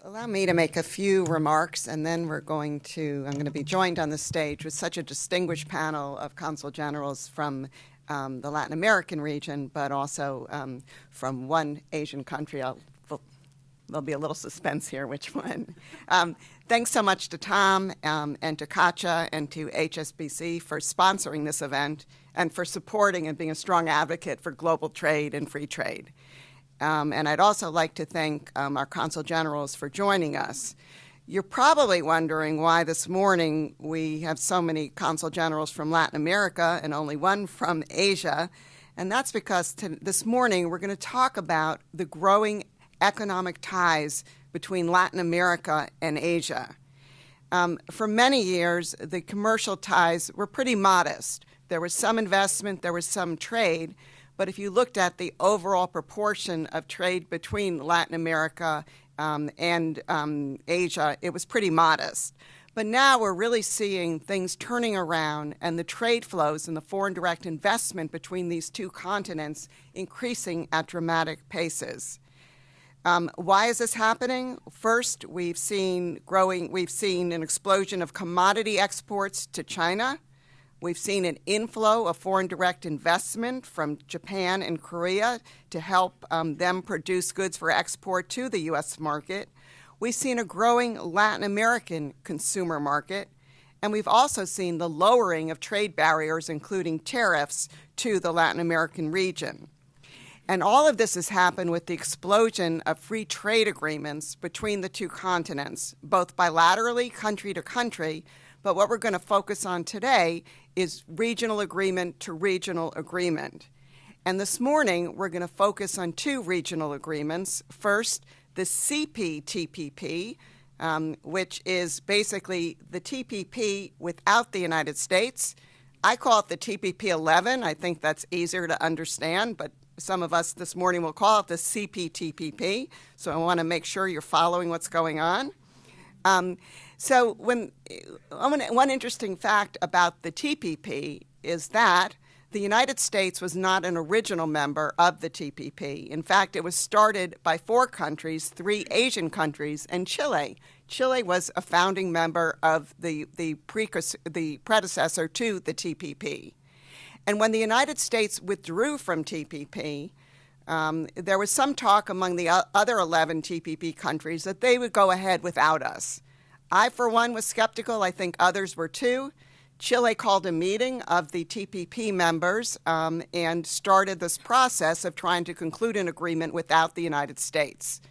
Allow me to make a few remarks, and then I'm going to be joined on the stage with such a distinguished panel of consul generals from the Latin American region, but also from one Asian country. There'll be a little suspense here, which one. Thanks so much to Tom and to Katja and to HSBC for sponsoring this event and for supporting and being a strong advocate for global trade and free trade. And I'd also like to thank our consul generals for joining us. You're probably wondering why this morning we have so many consul generals from Latin America and only one from Asia. And that's because this morning we're going to talk about the growing economic ties between Latin America and Asia. For many years, the commercial ties were pretty modest. There was some investment, there was some trade, but if you looked at the overall proportion of trade between Latin America and Asia, it was pretty modest. But now we're really seeing things turning around and the trade flows and the foreign direct investment between these two continents increasing at dramatic paces. Why is this happening? First, we've seen an explosion of commodity exports to China. We've seen an inflow of foreign direct investment from Japan and Korea to help them produce goods for export to the U.S. market. We've seen a growing Latin American consumer market, and we've also seen the lowering of trade barriers, including tariffs, to the Latin American region. And all of this has happened with the explosion of free trade agreements between the two continents, both bilaterally, country to country, but what we're going to focus on today is regional agreement to regional agreement. And this morning, we're going to focus on two regional agreements. First, the CPTPP, which is basically the TPP without the United States. I call it the TPP 11. I think that's easier to understand, but some of us this morning will call it the CPTPP. So I want to make sure you're following what's going on. One interesting fact about the TPP is that the United States was not an original member of the TPP. In fact, it was started by 4 countries, 3 Asian countries, and Chile. Chile was a founding member of the predecessor to the TPP. And when the United States withdrew from TPP, there was some talk among the other 11 TPP countries that they would go ahead without us. I, for one, was skeptical. I think others were too. Chile called a meeting of the TPP members and started this process of trying to conclude an agreement without the United States.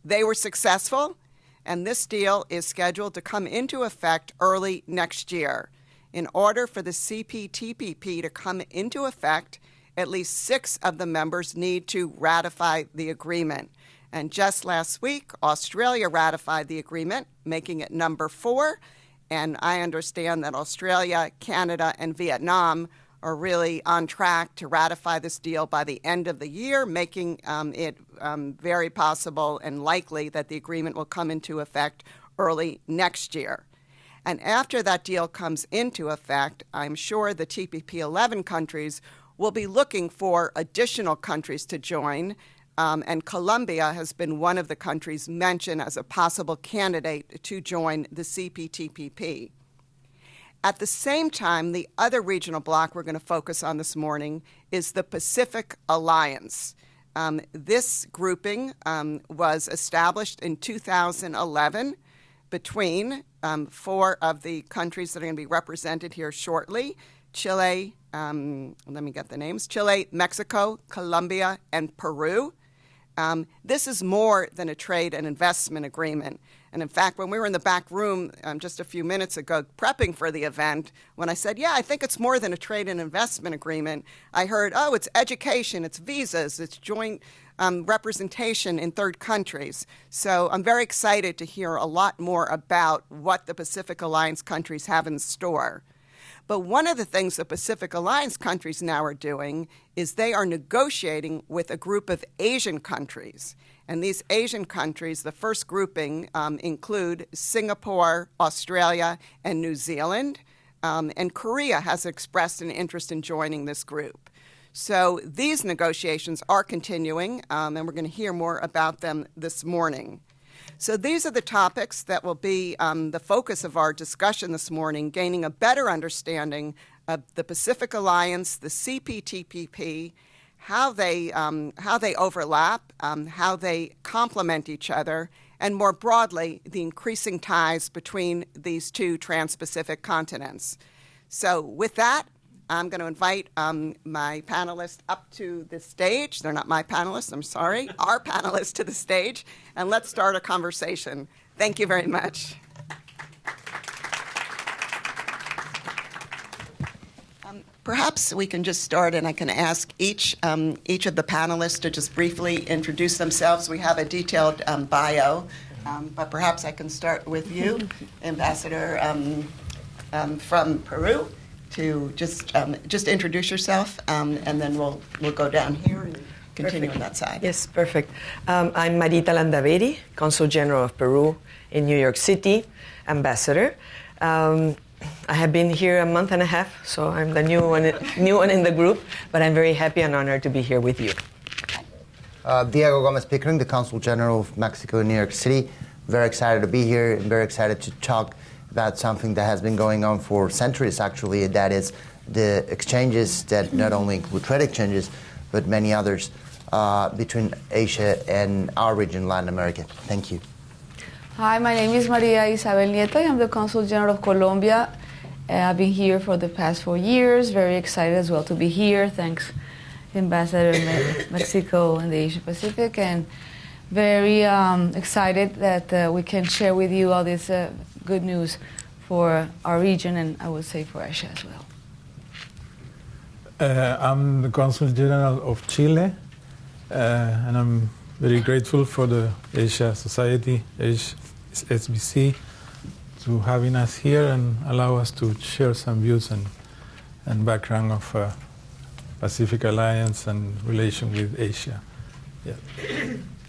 They were successful, and this deal is scheduled to come into effect early next year. In order for the CPTPP to come into effect, at least 6 of the members need to ratify the agreement. And just last week, Australia ratified the agreement, making it number 4. And I understand that Australia, Canada, and Vietnam are really on track to ratify this deal by the end of the year, making it very possible and likely that the agreement will come into effect early next year. And after that deal comes into effect, I'm sure the TPP 11 countries will be looking for additional countries to join, and Colombia has been one of the countries mentioned as a possible candidate to join the CPTPP. At the same time, the other regional bloc we're going to focus on this morning is the Pacific Alliance. This grouping was established in 2011 between 4 of the countries that are going to be represented here shortly: Chile, let me get the names, Chile, Mexico, Colombia, and Peru. This is more than a trade and investment agreement. And in fact, when we were in the back room just a few minutes ago prepping for the event, when I said, yeah, I think it's more than a trade and investment agreement, I heard, oh, it's education, it's visas, it's joint representation in third countries. So I'm very excited to hear a lot more about what the Pacific Alliance countries have in store. But one of the things the Pacific Alliance countries now are doing is they are negotiating with a group of Asian countries. And these Asian countries, the first grouping, include Singapore, Australia, and New Zealand. And Korea has expressed an interest in joining this group. So these negotiations are continuing, and we're going to hear more about them this morning. So these are the topics that will be the focus of our discussion this morning, gaining a better understanding of the Pacific Alliance, the CPTPP, how they overlap, how they complement each other, and more broadly, the increasing ties between these two trans-Pacific continents. So with that, I'm going to invite my panelists up to the stage. They're not my panelists, I'm sorry, our panelists to the stage, and let's start a conversation. Thank you very much. Perhaps we can just start, and I can ask each of the panelists to just briefly introduce themselves. We have a detailed bio, but perhaps I can start with you, Ambassador from Peru, to just introduce yourself, and then we'll go down here and continue on that side. Yes, perfect. I'm Marita Landaveri, Consul General of Peru in New York City, Ambassador. I have been here a month and a half, so I'm the new one in the group, but I'm very happy and honored to be here with you. Diego Gómez Pickering, the Consul General of Mexico in New York City. Very excited to be here and very excited to talk about something that has been going on for centuries, actually, and that is the exchanges that not only include trade exchanges, but many others between Asia and our region, Latin America. Thank you. Hi, my name is María Isabel Nieto. I'm the Consul General of Colombia. I've been here for the past 4 years. Very excited as well to be here. Thanks, Ambassador Mexico and the Asia Pacific, and very excited that we can share with you all this good news for our region, and I would say for Asia as well. I'm the Consul General of Chile, and I'm very grateful for the Asia Society, HSBC, to having us here and allow us to share some views and background of Pacific Alliance and relation with Asia. Yeah.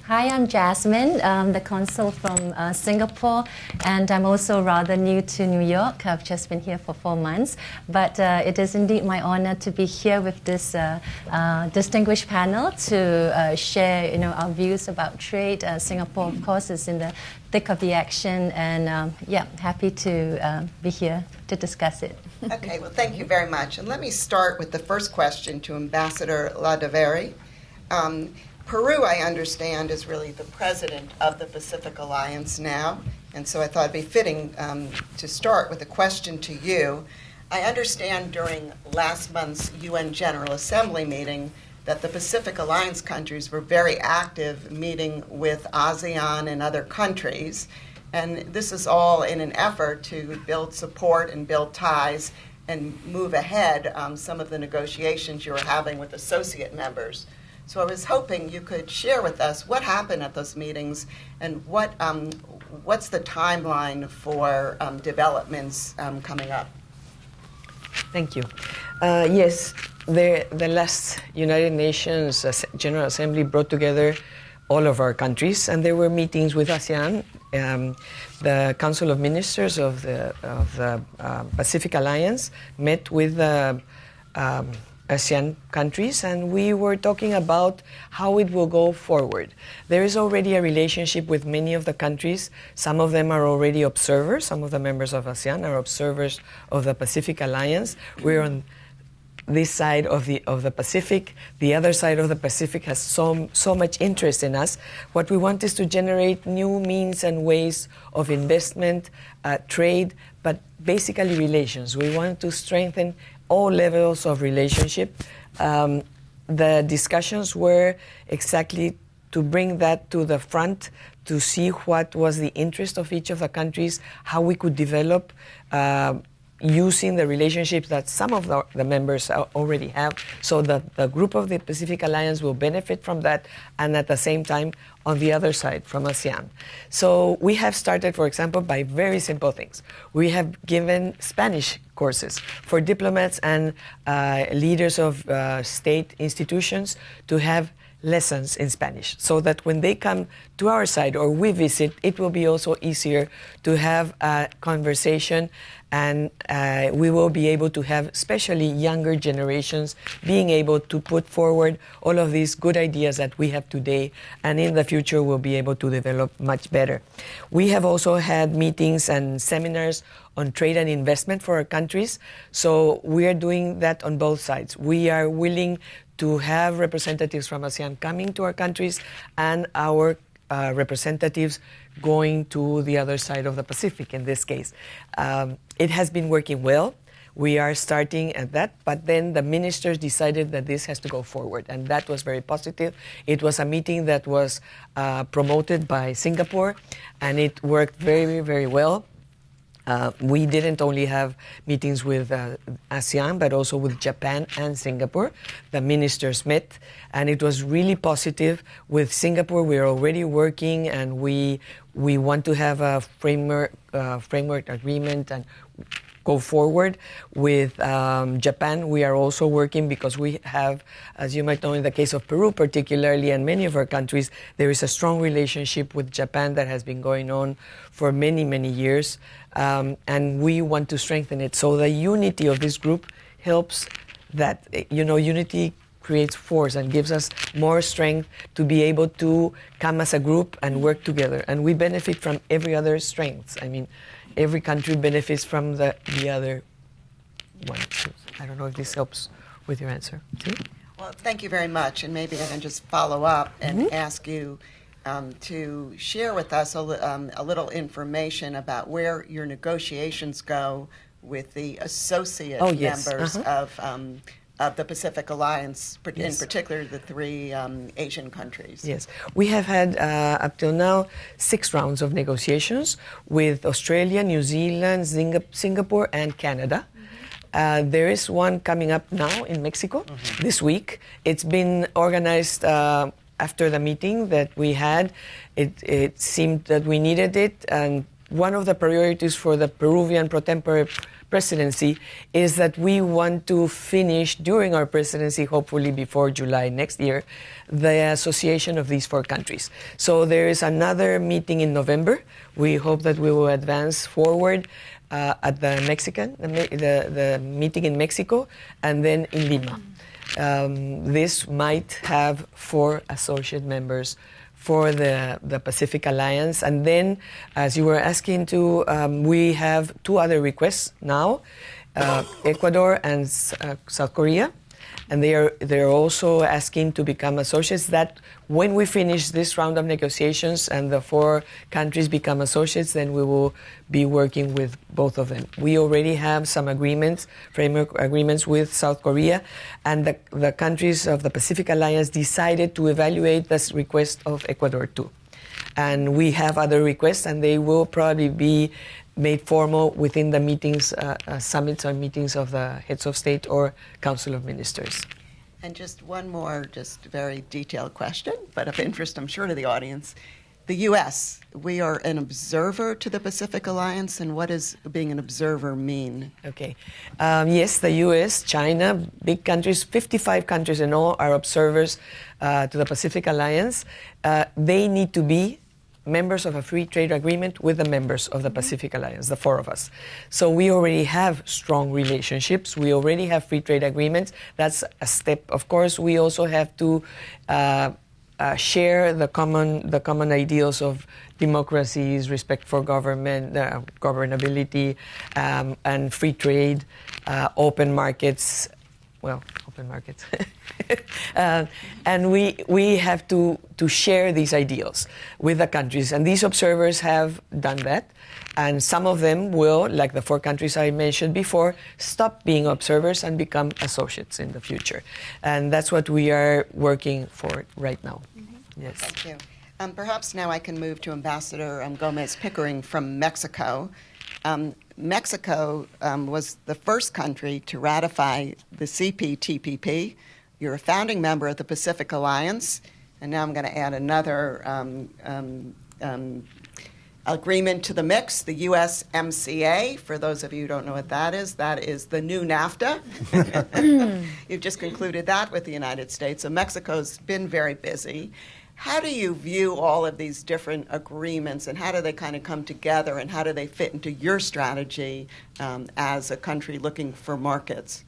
Hi, I'm Jasmine, the consul from Singapore, and I'm also rather new to New York. I've just been here for 4 months, but it is indeed my honor to be here with this distinguished panel to share, our views about trade. Singapore, of course, is in the thick of the action, and happy to be here to discuss it. Okay, well, thank you very much. And let me start with the first question to Ambassador Landaveri. Peru, I understand, is really the president of the Pacific Alliance now, and so I thought it'd be fitting to start with a question to you. I understand during last month's UN General Assembly meeting that the Pacific Alliance countries were very active meeting with ASEAN and other countries, and this is all in an effort to build support and build ties and move ahead some of the negotiations you were having with associate members. So I was hoping you could share with us what happened at those meetings and what's the timeline for developments coming up. Thank you. Yes, the last United Nations General Assembly brought together all of our countries, and there were meetings with ASEAN. The Council of Ministers of the Pacific Alliance met with the ASEAN countries, and we were talking about how it will go forward. There is already a relationship with many of the countries. Some of them are already observers. Some of the members of ASEAN are observers of the Pacific Alliance. We're on this side of the Pacific. The other side of the Pacific has so much interest in us. What we want is to generate new means and ways of investment, trade, but basically relations. We want to strengthen all levels of relationship. The discussions were exactly to bring that to the front, to see what was the interest of each of the countries, how we could develop using the relationships that some of the members already have, so that the group of the Pacific Alliance will benefit from that, and at the same time, on the other side, from ASEAN. So we have started, for example, by very simple things. We have given Spanish courses for diplomats and leaders of state institutions to have lessons in Spanish, so that when they come to our side or we visit, it will be also easier to have a conversation And we will be able to have especially younger generations being able to put forward all of these good ideas that we have today, and in the future we'll be able to develop much better. We have also had meetings and seminars on trade and investment for our countries, so we are doing that on both sides. We are willing to have representatives from ASEAN coming to our countries and our representatives going to the other side of the Pacific in this case. It has been working well. We are starting at that, but then the ministers decided that this has to go forward, and that was very positive. It was a meeting that was promoted by Singapore, and it worked very, very well. We didn't only have meetings with ASEAN, but also with Japan and Singapore. The ministers met, and it was really positive. With Singapore, we are already working, and we want to have a framework agreement and go forward. With Japan, we are also working because we have, as you might know, in the case of Peru particularly, and many of our countries, there is a strong relationship with Japan that has been going on for many, many years. And we want to strengthen it. So the unity of this group helps that, unity creates force and gives us more strength to be able to come as a group and work together. And we benefit from every other strengths. I mean, every country benefits from the other one. I don't know if this helps with your answer. See? Well, thank you very much. And maybe I can just follow up and ask you to share with us a little information about where your negotiations go with the associate members of the Pacific Alliance, in particular the three Asian countries. Yes, we have had up till now 6 rounds of negotiations with Australia, New Zealand, Singapore, and Canada. There is one coming up now in Mexico this week. It's been organized after the meeting that we had. It seemed that we needed it, and one of the priorities for the Peruvian pro tempore presidency is that we want to finish during our presidency, hopefully before July next year, the association of these 4 countries. So there is another meeting in November. We hope that we will advance forward at the meeting in Mexico, and then in Lima. This might have 4 associate members for the Pacific Alliance. And then, as you were asking to, we have 2 other requests now, Ecuador and South Korea. And they're also asking to become associates. That when we finish this round of negotiations and the 4 countries become associates, then we will be working with both of them. We already have some agreements, framework agreements with South Korea, and the countries of the Pacific Alliance decided to evaluate this request of Ecuador too. And we have other requests, and they will probably be made formal within the meetings, summits or meetings of the heads of state or Council of Ministers. And just one more, just very detailed question, but of interest, I'm sure, to the audience. The U.S., we are an observer to the Pacific Alliance, and what does being an observer mean? Okay. Yes, the U.S., China, big countries, 55 countries in all are observers to the Pacific Alliance. They need to be members of a free trade agreement with the members of the Pacific Alliance, the 4 of us. So we already have strong relationships. We already have free trade agreements. That's a step. Of course, we also have to share the common ideals of democracies, respect for government, governability, and free trade, open markets. Well, open markets. And we have to share these ideals with the countries. And these observers have done that. And some of them will, like the 4 countries I mentioned before, stop being observers and become associates in the future. And that's what we are working for right now. Yes. Thank you. Perhaps now I can move to Ambassador Gómez Pickering from Mexico. Mexico was the first country to ratify the CPTPP. You're a founding member of the Pacific Alliance, and now I'm going to add another agreement to the mix, the USMCA. For those of you who don't know what that is the new NAFTA. You've just concluded that with the United States. So Mexico's been very busy. How do you view all of these different agreements, and how do they kind of come together, and how do they fit into your strategy as a country looking for markets?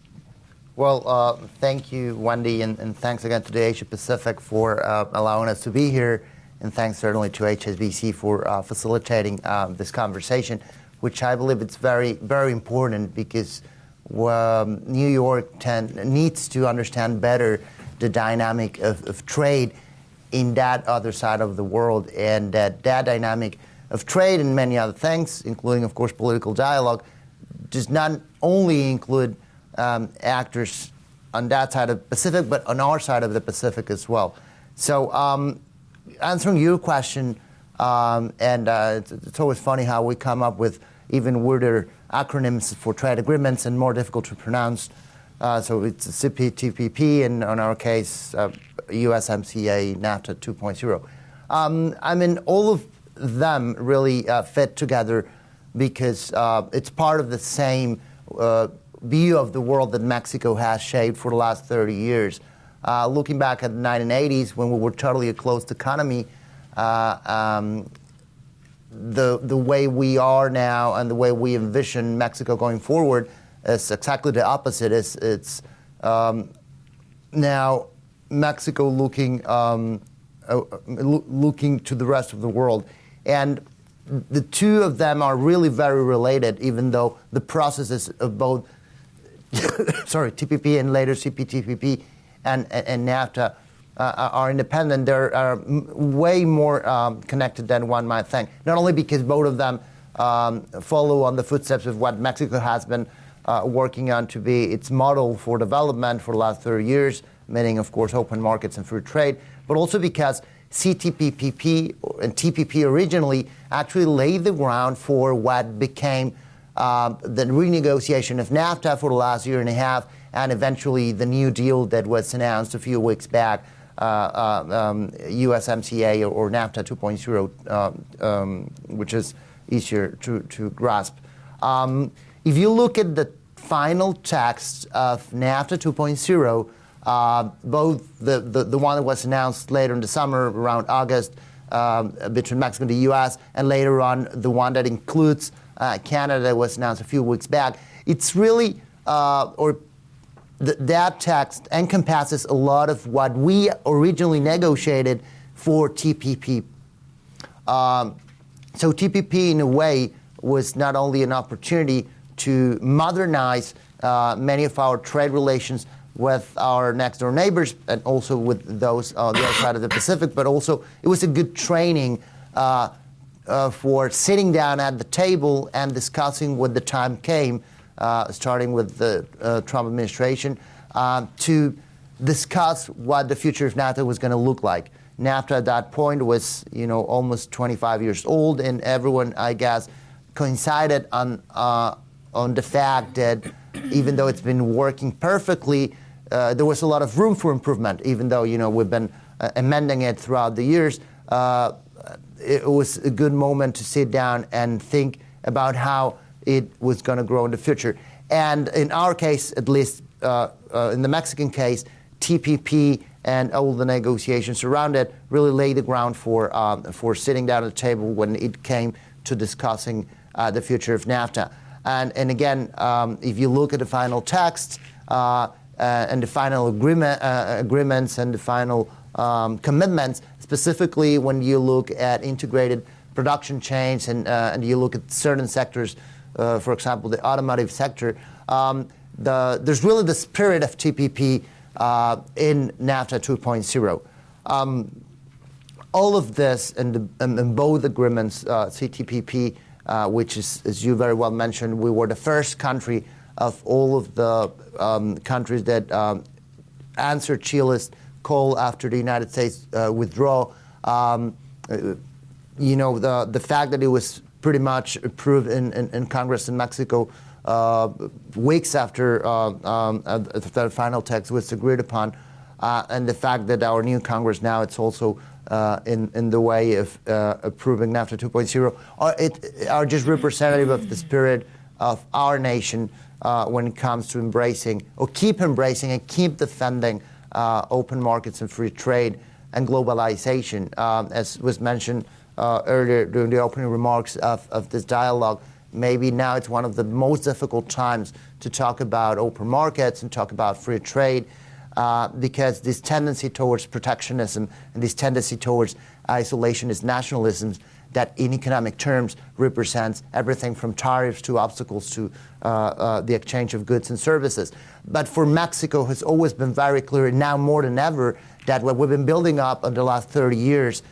Well, thank you, Wendy, and thanks again to the Asia Pacific for allowing us to be here, and thanks certainly to HSBC for facilitating this conversation, which I believe it's very, very important because New York needs to understand better the dynamic of trade in that other side of the world, and that dynamic of trade and many other things, including, of course, political dialogue, does not only include actors on that side of the Pacific, but on our side of the Pacific as well. So answering your question, it's always funny how we come up with even weirder acronyms for trade agreements and more difficult to pronounce. So it's TPP, and in our case, USMCA, NAFTA 2.0. I mean, all of them really fit together because it's part of the same view of the world that Mexico has shaped for the last 30 years. Looking back at the 1980s, when we were totally a closed economy, the way we are now and the way we envision Mexico going forward is exactly the opposite. It's now Mexico looking to the rest of the world. And the two of them are really very related, even though the processes of both TPP and later CPTPP and NAFTA are independent. They're way more connected than one might think. Not only because both of them follow on the footsteps of what Mexico has been working on to be its model for development for the last 30 years, meaning, of course, open markets and free trade, but also because CTPPP and TPP originally actually laid the ground for what became the renegotiation of NAFTA for the last year and a half, and eventually the new deal that was announced a few weeks back, USMCA or NAFTA 2.0, which is easier to grasp. If you look at the final text of NAFTA 2.0, both the one that was announced later in the summer, around August, between Mexico and the U.S., and later on the one that includes Canada that was announced a few weeks back, it's really, that text encompasses a lot of what we originally negotiated for TPP. So TPP, in a way, was not only an opportunity to modernize many of our trade relations with our next-door neighbors and also with those on the other side of the Pacific, but also it was a good training for sitting down at the table and discussing when the time came, starting with the Trump administration, to discuss what the future of NAFTA was going to look like. NAFTA at that point was, almost 25 years old, and everyone, I guess, coincided on the fact that even though it's been working perfectly, there was a lot of room for improvement. Even though we've been amending it throughout the years, it was a good moment to sit down and think about how it was going to grow in the future. And in our case, at least in the Mexican case, TPP and all the negotiations around it really laid the ground for sitting down at the table when it came to discussing the future of NAFTA. And again, if you look at the final text and the final agreements and the final commitments, specifically when you look at integrated production chains and you look at certain sectors, for example, the automotive sector, there's really the spirit of TPP in NAFTA 2.0. All of this in both agreements, CTPP, which is, as you very well mentioned, we were the first country of all of the countries that answered Chile's call after the United States withdrawal. The fact that it was pretty much approved in Congress in Mexico weeks after the final text was agreed upon, and the fact that our new Congress now, it's also in the way of approving NAFTA 2.0 are just representative of the spirit of our nation when it comes to embracing or keep embracing and keep defending open markets and free trade and globalization. As was mentioned earlier during the opening remarks of this dialogue, maybe now it's one of the most difficult times to talk about open markets and talk about free trade, because this tendency towards protectionism and this tendency towards isolationist nationalism that in economic terms represents everything from tariffs to obstacles to the exchange of goods and services. But for Mexico, has always been very clear, now more than ever, that what we've been building up in the last 30 years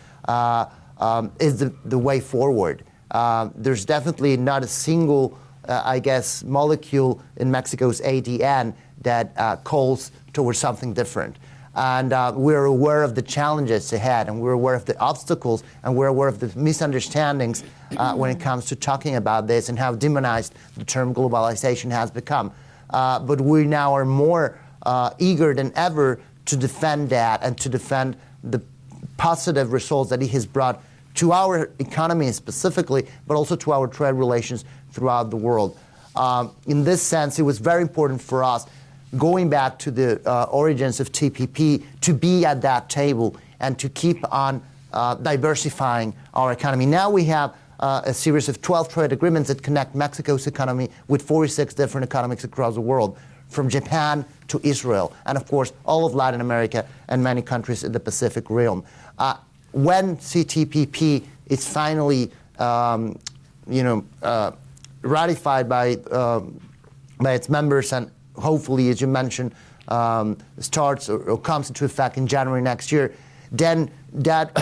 is the way forward. There's definitely not a single, molecule in Mexico's ADN that calls towards something different. And we're aware of the challenges ahead, and we're aware of the obstacles, and we're aware of the misunderstandings when it comes to talking about this and how demonized the term globalization has become. But we now are more eager than ever to defend that and to defend the positive results that it has brought to our economy specifically, but also to our trade relations throughout the world. In this sense, it was very important for us, going back to the origins of TPP, to be at that table and to keep on diversifying our economy. Now we have a series of 12 trade agreements that connect Mexico's economy with 46 different economies across the world, from Japan to Israel, and of course all of Latin America and many countries in the Pacific realm. When CTPP is finally ratified by its members and hopefully, as you mentioned, starts or comes into effect in January next year, then that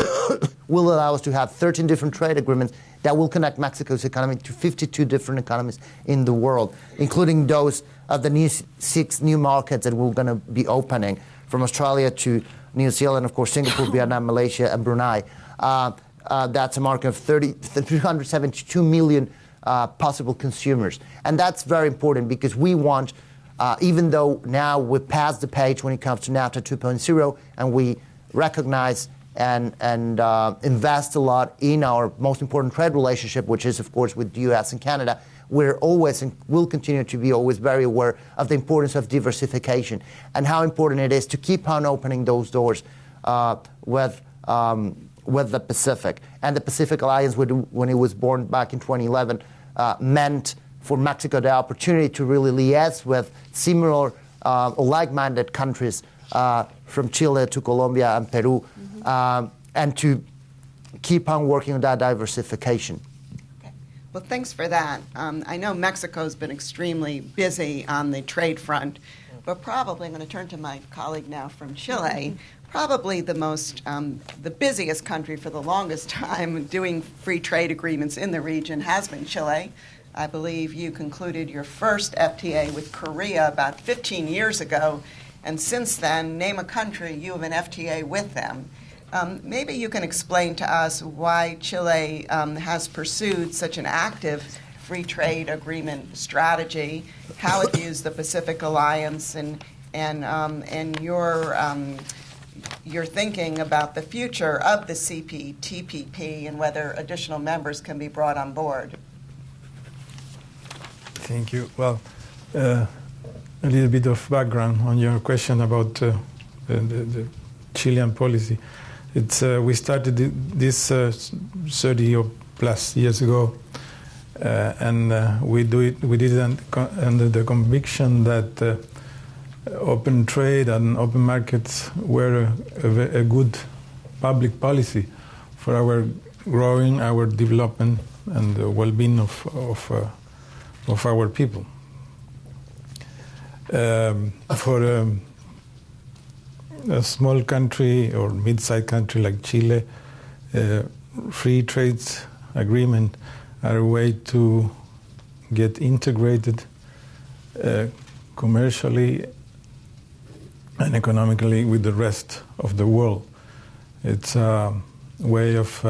will allow us to have 13 different trade agreements that will connect Mexico's economy to 52 different economies in the world, including those of the 6 new markets that we're going to be opening, from Australia to New Zealand, of course, Singapore, Vietnam, Malaysia, and Brunei. That's a market of 372 million possible consumers. And that's very important because we want, even though now we've passed the page when it comes to NAFTA 2.0, and we recognize and invest a lot in our most important trade relationship, which is, of course, with the U.S. and Canada, we're always and will continue to be always very aware of the importance of diversification and how important it is to keep on opening those doors with the Pacific. And the Pacific Alliance, when it was born back in 2011, meant for Mexico the opportunity to really liaise with similar or like-minded countries from Chile to Colombia and Peru, and to keep on working on that diversification. Okay. Well, thanks for that. I know Mexico's been extremely busy on the trade front, but probably, I'm going to turn to my colleague now from Chile, probably the busiest country for the longest time doing free trade agreements in the region has been Chile. I believe you concluded your first FTA with Korea about 15 years ago, and since then, name a country you have an FTA with them. Maybe you can explain to us why Chile has pursued such an active free trade agreement strategy, how it views the Pacific Alliance, and your thinking about the future of the TPP and whether additional members can be brought on board. Thank you. Well, a little bit of background on your question about the Chilean policy. We started this 30 or plus years ago, and we did it under the conviction that open trade and open markets were a good public policy for our growing, our development, and the well-being of our people. For a small country or mid-sized country like Chile, free trade agreement are a way to get integrated commercially and economically with the rest of the world. It's a way of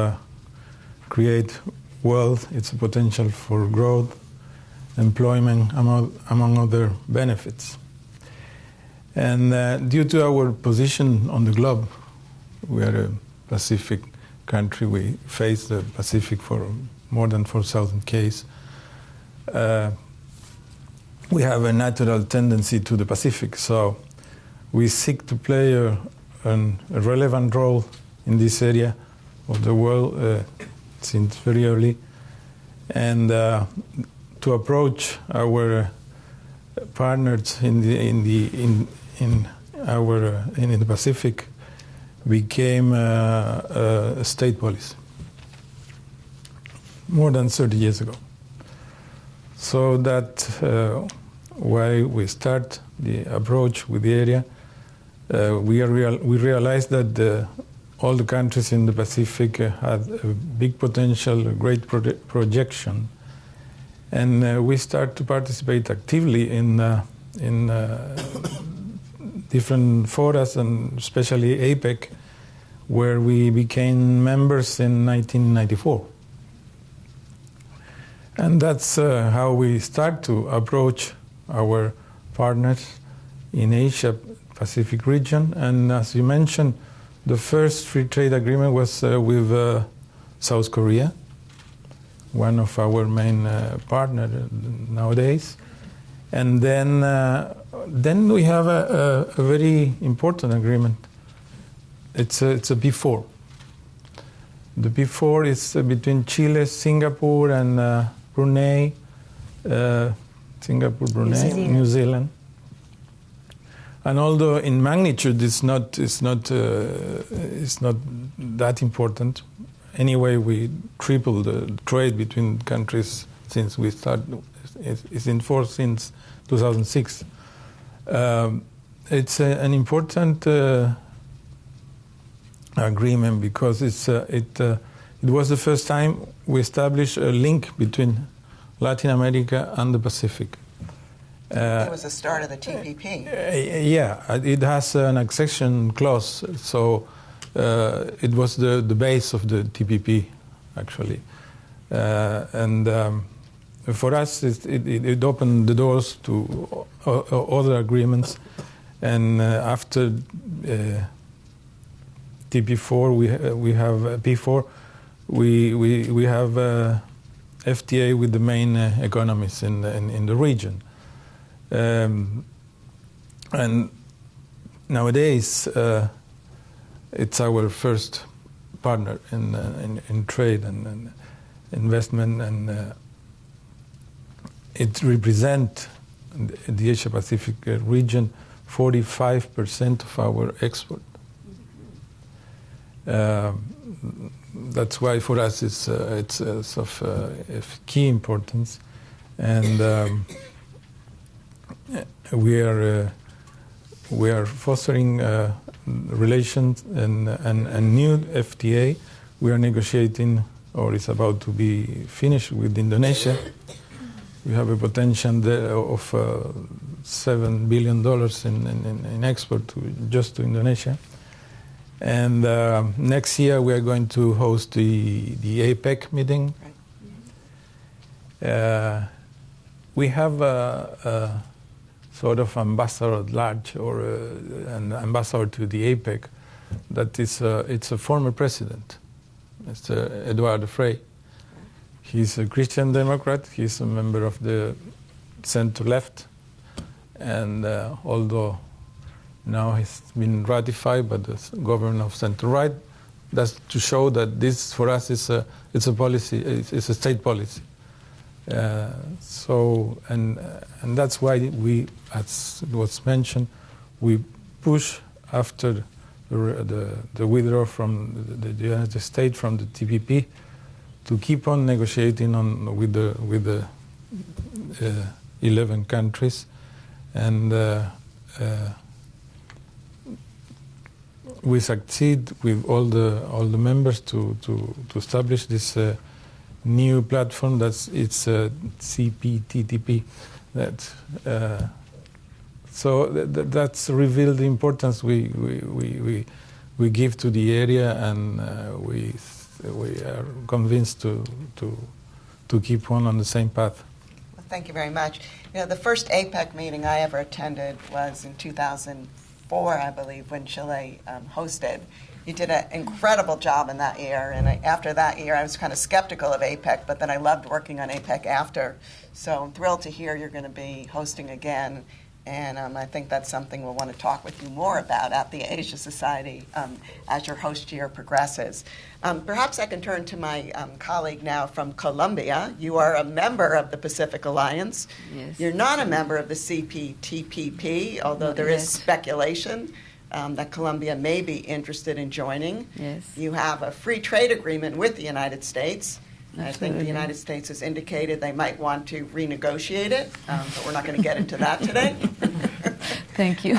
create wealth. It's a potential for growth, employment, among other benefits. And due to our position on the globe, we are a Pacific country. We face the Pacific for more than 4,000 km. We have a natural tendency to the Pacific, so we seek to play a relevant role in this area of the world since very early, and to approach our partners in the Pacific became a state policy more than 30 years ago. So that why we start the approach with the area. We realized that all the countries in the Pacific had a big potential, a great projection, and we start to participate actively in different forums, and especially APEC, where we became members in 1994. And that's how we start to approach our partners in Asia Pacific region. And as you mentioned, the first free trade agreement was with South Korea, one of our main partners nowadays. And then we have a very important agreement. It's a P4. The P4 is between Chile, Singapore, and Brunei, Singapore, Brunei, New Zealand. And although in magnitude it's not that important, anyway we tripled the trade between countries since we started. It's in force since 2006. It's an important agreement because it was the first time we established a link between Latin America and the Pacific. It was the start of the TPP. Yeah, it has an accession clause, so it was the base of the TPP, actually. And for us, it opened the doors to other agreements. And after TP4, we have P4. We have FTA with the main economies in the region. And nowadays, it's our first partner in trade and investment, and it represents the Asia Pacific region 45% of our export. That's why for us it's of key importance, and we are fostering relations and new FTA. We are negotiating, or is about to be finished, with Indonesia. We have a potential there of $7 billion in export just to Indonesia. And next year we are going to host the APEC meeting. We have a sort of ambassador at large, or an ambassador to the APEC. That is, it's a former president, Mr. Eduardo Frei. He's a Christian Democrat. He's a member of the center-left, and although now he's been ratified by the government of center-right, that's to show that this, for us, it's a policy. It's a state policy. So that's why we, as was mentioned, we push after the withdrawal from the United States from the TPP to keep on negotiating with the 11 countries, and we succeed with all the members to establish this new platform. That's CPTPP. That's revealed the importance we give to the area, and we are convinced to keep on the same path. Well, thank you very much. You know, the first APEC meeting I ever attended was in 2004, I believe, when Chile hosted. You did an incredible job in that year, and after that year I was kind of skeptical of APEC, but then I loved working on APEC after. So I'm thrilled to hear you're going to be hosting again. And I think that's something we'll want to talk with you more about at the Asia Society as your host year progresses. Perhaps I can turn to my colleague now from Colombia. You are a member of the Pacific Alliance. Yes. You're not a member of the CPTPP, although there is speculation that Colombia may be interested in joining. Yes. You have a free trade agreement with the United States. I think the Absolutely. United States has indicated they might want to renegotiate it, but we're not going to get into that today. Thank you.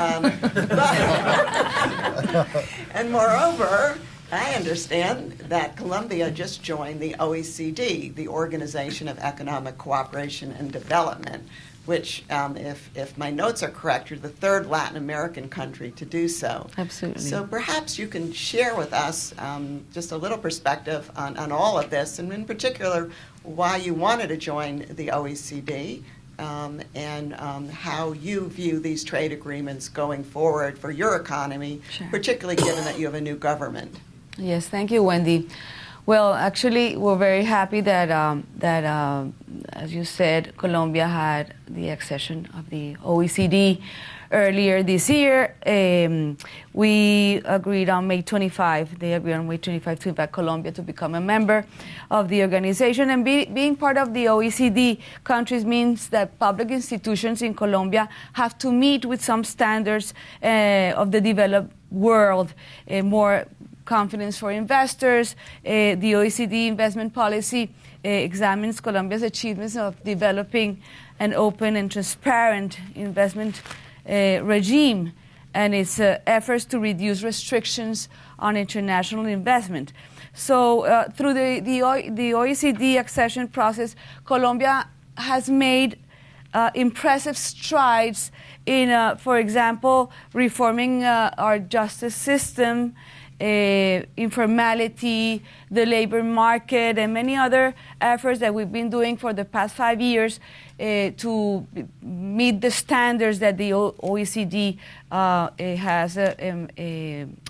And moreover, I understand that Colombia just joined the OECD, the Organization of Economic Cooperation and Development, which, if my notes are correct, you're the third Latin American country to do so. Absolutely. So perhaps you can share with us just a little perspective on all of this, and in particular, why you wanted to join the OECD, and how you view these trade agreements going forward for your economy, Sure. particularly given that you have a new government. Yes, thank you, Wendy. Well, actually, we're very happy that, as you said, Colombia had the accession of the OECD earlier this year. We agreed on May 25, they agreed on May 25 to invite Colombia to become a member of the organization. And being part of the OECD countries means that public institutions in Colombia have to meet with some standards of the developed world, more confidence for investors. The OECD investment policy examines Colombia's achievements of developing an open and transparent investment regime and its efforts to reduce restrictions on international investment. So through the OECD accession process, Colombia has made impressive strides in, for example, reforming our justice system, informality, the labor market, and many other efforts that we've been doing for the past 5 years to meet the standards that the OECD has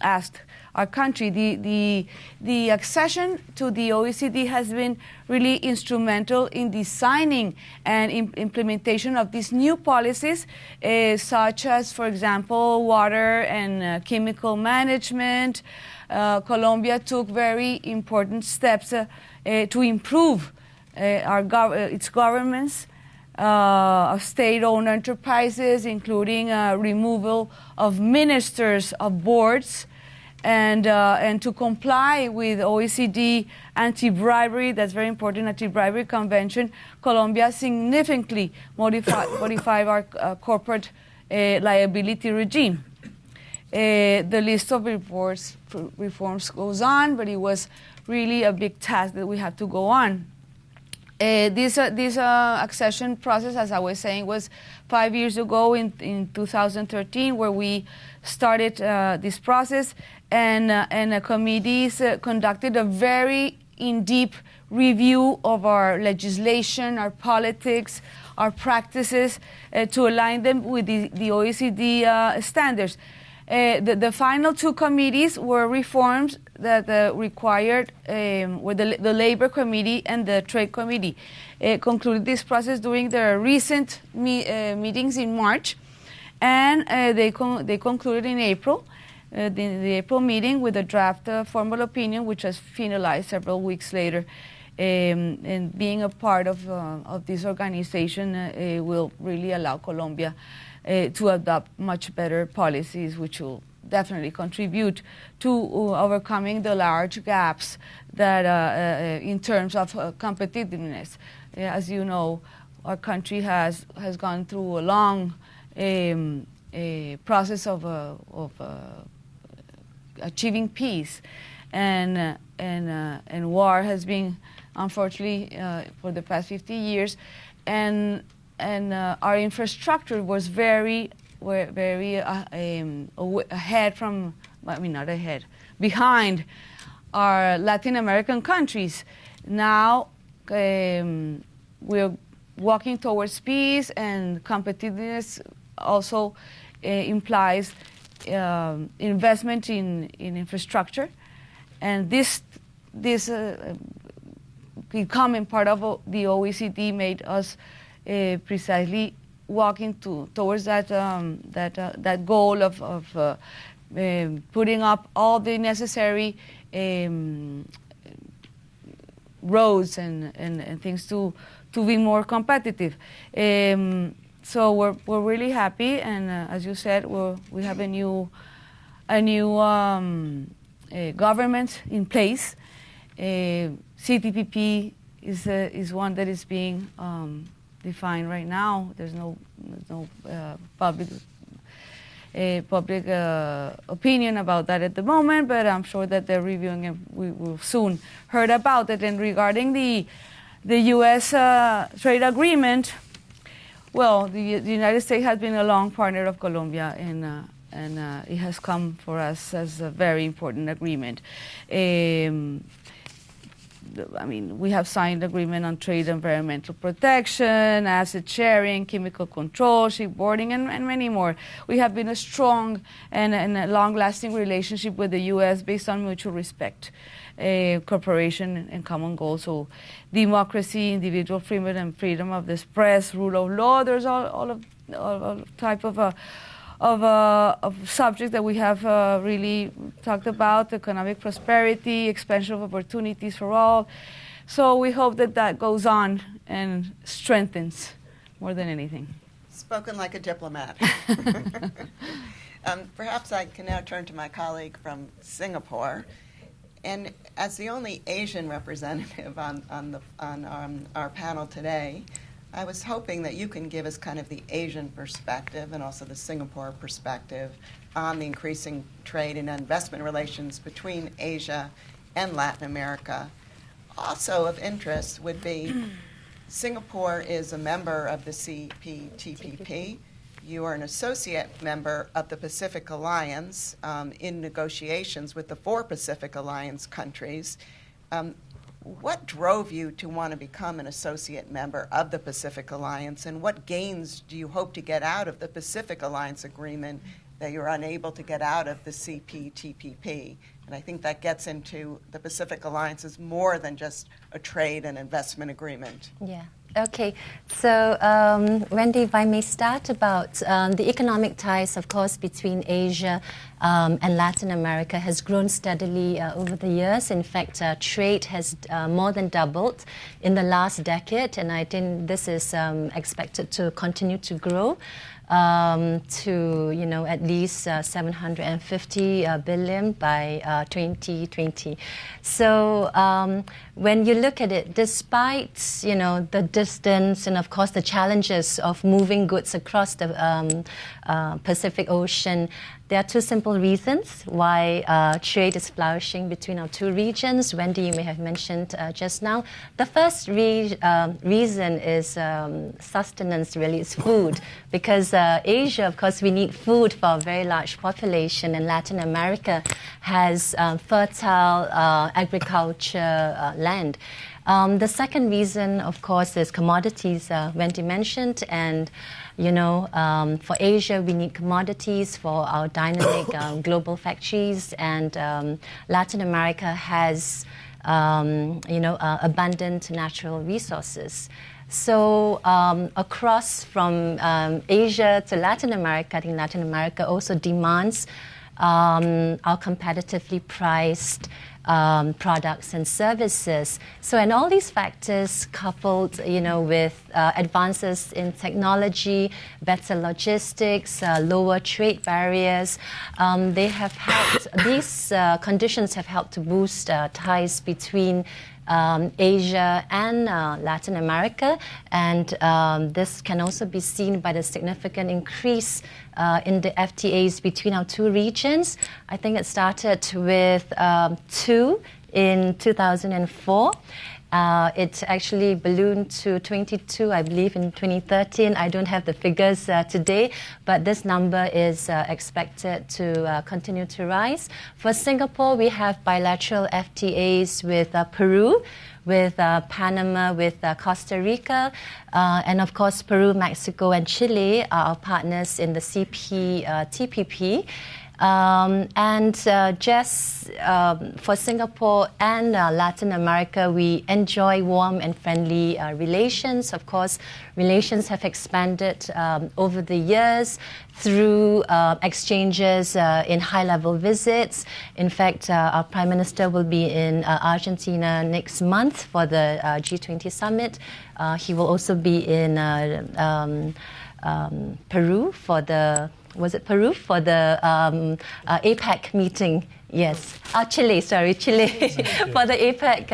asked our country. The accession to the OECD has been really instrumental in designing and implementation of these new policies, such as, for example, water and chemical management. Colombia took very important steps to improve its governments of state-owned enterprises, including removal of ministers of boards, and to comply with OECD anti-bribery, that's very important, anti-bribery convention. Colombia significantly modified our corporate liability regime. The list of reforms goes on, but it was really a big task that we had to go on. This accession process, as I was saying, was 5 years ago in 2013, where we started this process, and committees conducted a very in-depth review of our legislation, our politics, our practices, to align them with the OECD standards. The final two committees were reforms that required, were the Labor Committee and the Trade Committee. Concluded this process during their recent meetings in March, and they concluded in April, the April meeting, with a draft formal opinion, which was finalized several weeks later. And being a part of this organization will really allow Colombia to adopt much better policies, which will definitely contribute to overcoming the large gaps that in terms of competitiveness. As you know, our country has gone through a long process of achieving peace, and war has been, unfortunately, for the past 50 years, and our infrastructure was very ahead from, I mean, not ahead, behind our Latin American countries. Now we're walking towards peace, and competitiveness also implies investment in infrastructure, and this becoming part of the OECD made us precisely walking towards that that goal of putting up all the necessary roads and things to be more competitive. So we're really happy, and as you said, we have a new government in place. CTPP is one that is being defined right now. There's no public opinion about that at the moment, but I'm sure that they're reviewing it. We will soon heard about it. And regarding the U.S. trade agreement, well, the United States has been a long partner of Colombia, and it has come for us as a very important agreement. I mean, we have signed agreement on trade, environmental protection, asset sharing, chemical control, shipboarding, and many more. We have been a strong and a long-lasting relationship with the U.S. based on mutual respect, cooperation, and common goals. So democracy, individual freedom and freedom of the press, rule of law, there's all type of subjects that we have really talked about: economic prosperity, expansion of opportunities for all. So we hope that goes on and strengthens more than anything. Spoken like a diplomat. Perhaps I can now turn to my colleague from Singapore. And as the only Asian representative on our panel today, I was hoping that you can give us kind of the Asian perspective and also the Singapore perspective on the increasing trade and investment relations between Asia and Latin America. Also of interest would be Singapore is a member of the CPTPP. You are an associate member of the Pacific Alliance in negotiations with the 4 Pacific Alliance countries. What drove you to want to become an associate member of the Pacific Alliance, and what gains do you hope to get out of the Pacific Alliance agreement that you're unable to get out of the CPTPP? And I think that gets into the Pacific Alliance is more than just a trade and investment agreement. Yeah. Okay, so Wendy, if I may start about the economic ties, of course, between Asia and Latin America has grown steadily over the years. In fact, trade has more than doubled in the last decade, and I think this is expected to continue to grow to at least 750 billion by 2020. So when you look at it, despite the distance and of course the challenges of moving goods across the Pacific Ocean, there are 2 simple reasons why trade is flourishing between our 2 regions. Wendy, you may have mentioned just now. The first reason is sustenance, really, it's food. Because Asia, of course, we need food for a very large population, and Latin America has fertile agriculture land. The second reason, of course, is commodities, Wendy mentioned, and for Asia, we need commodities for our dynamic global factories, and Latin America has, abundant natural resources. So across from Asia to Latin America, I think Latin America also demands our competitively priced products and services. So, and all these factors coupled, with advances in technology, better logistics, lower trade barriers, they have helped. These conditions have helped to boost ties between Asia and Latin America, and this can also be seen by the significant increase in the FTAs between our 2 regions. I think it started with 2 in 2004. It actually ballooned to 22, I believe, in 2013. I don't have the figures today, but this number is expected to continue to rise. For Singapore, we have bilateral FTAs with Peru, with Panama, with Costa Rica, and of course Peru, Mexico, and Chile are our partners in the CPTPP. Just for Singapore and Latin America, we enjoy warm and friendly relations. Of course, relations have expanded over the years through exchanges in high-level visits. In fact, our Prime Minister will be in Argentina next month for the G20 summit. He will also be in Peru for the APEC meeting. Yes, Chile for the APEC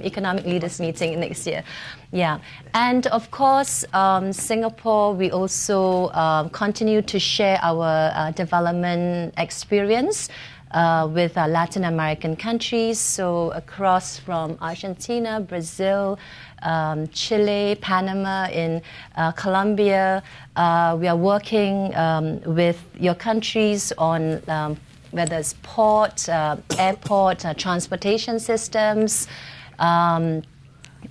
economic leaders meeting next year. Yeah, and of course, Singapore, we also continue to share our development experience with Latin American countries, so across from Argentina, Brazil, Chile, Panama, in Colombia. We are working with your countries on whether it's port, airport, transportation systems,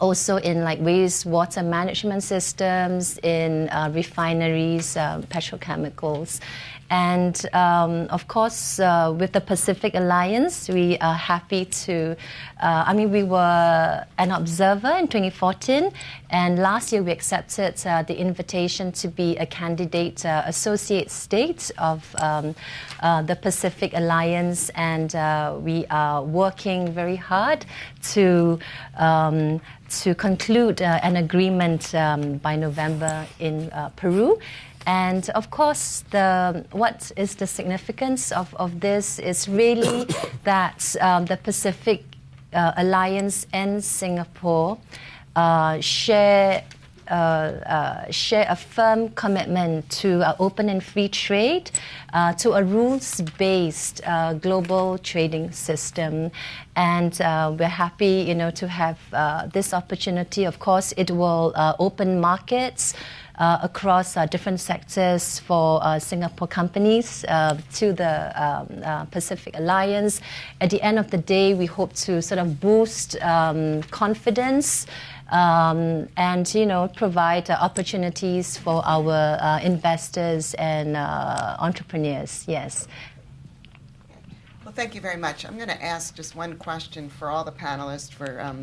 also in like wastewater management systems, in refineries, petrochemicals. And of course, with the Pacific Alliance, we are happy to, we were an observer in 2014, and last year we accepted the invitation to be a candidate associate state of the Pacific Alliance, and we are working very hard to conclude an agreement by November in Peru. And of course, what is the significance of this is really that the Pacific Alliance and Singapore share a firm commitment to open and free trade, to a rules-based global trading system. And we're happy, to have this opportunity. Of course, it will open markets across different sectors for Singapore companies to the Pacific Alliance. At the end of the day, we hope to sort of boost confidence and provide opportunities for our investors and entrepreneurs. Yes. Well, thank you very much. I'm going to ask just one question for all the panelists, for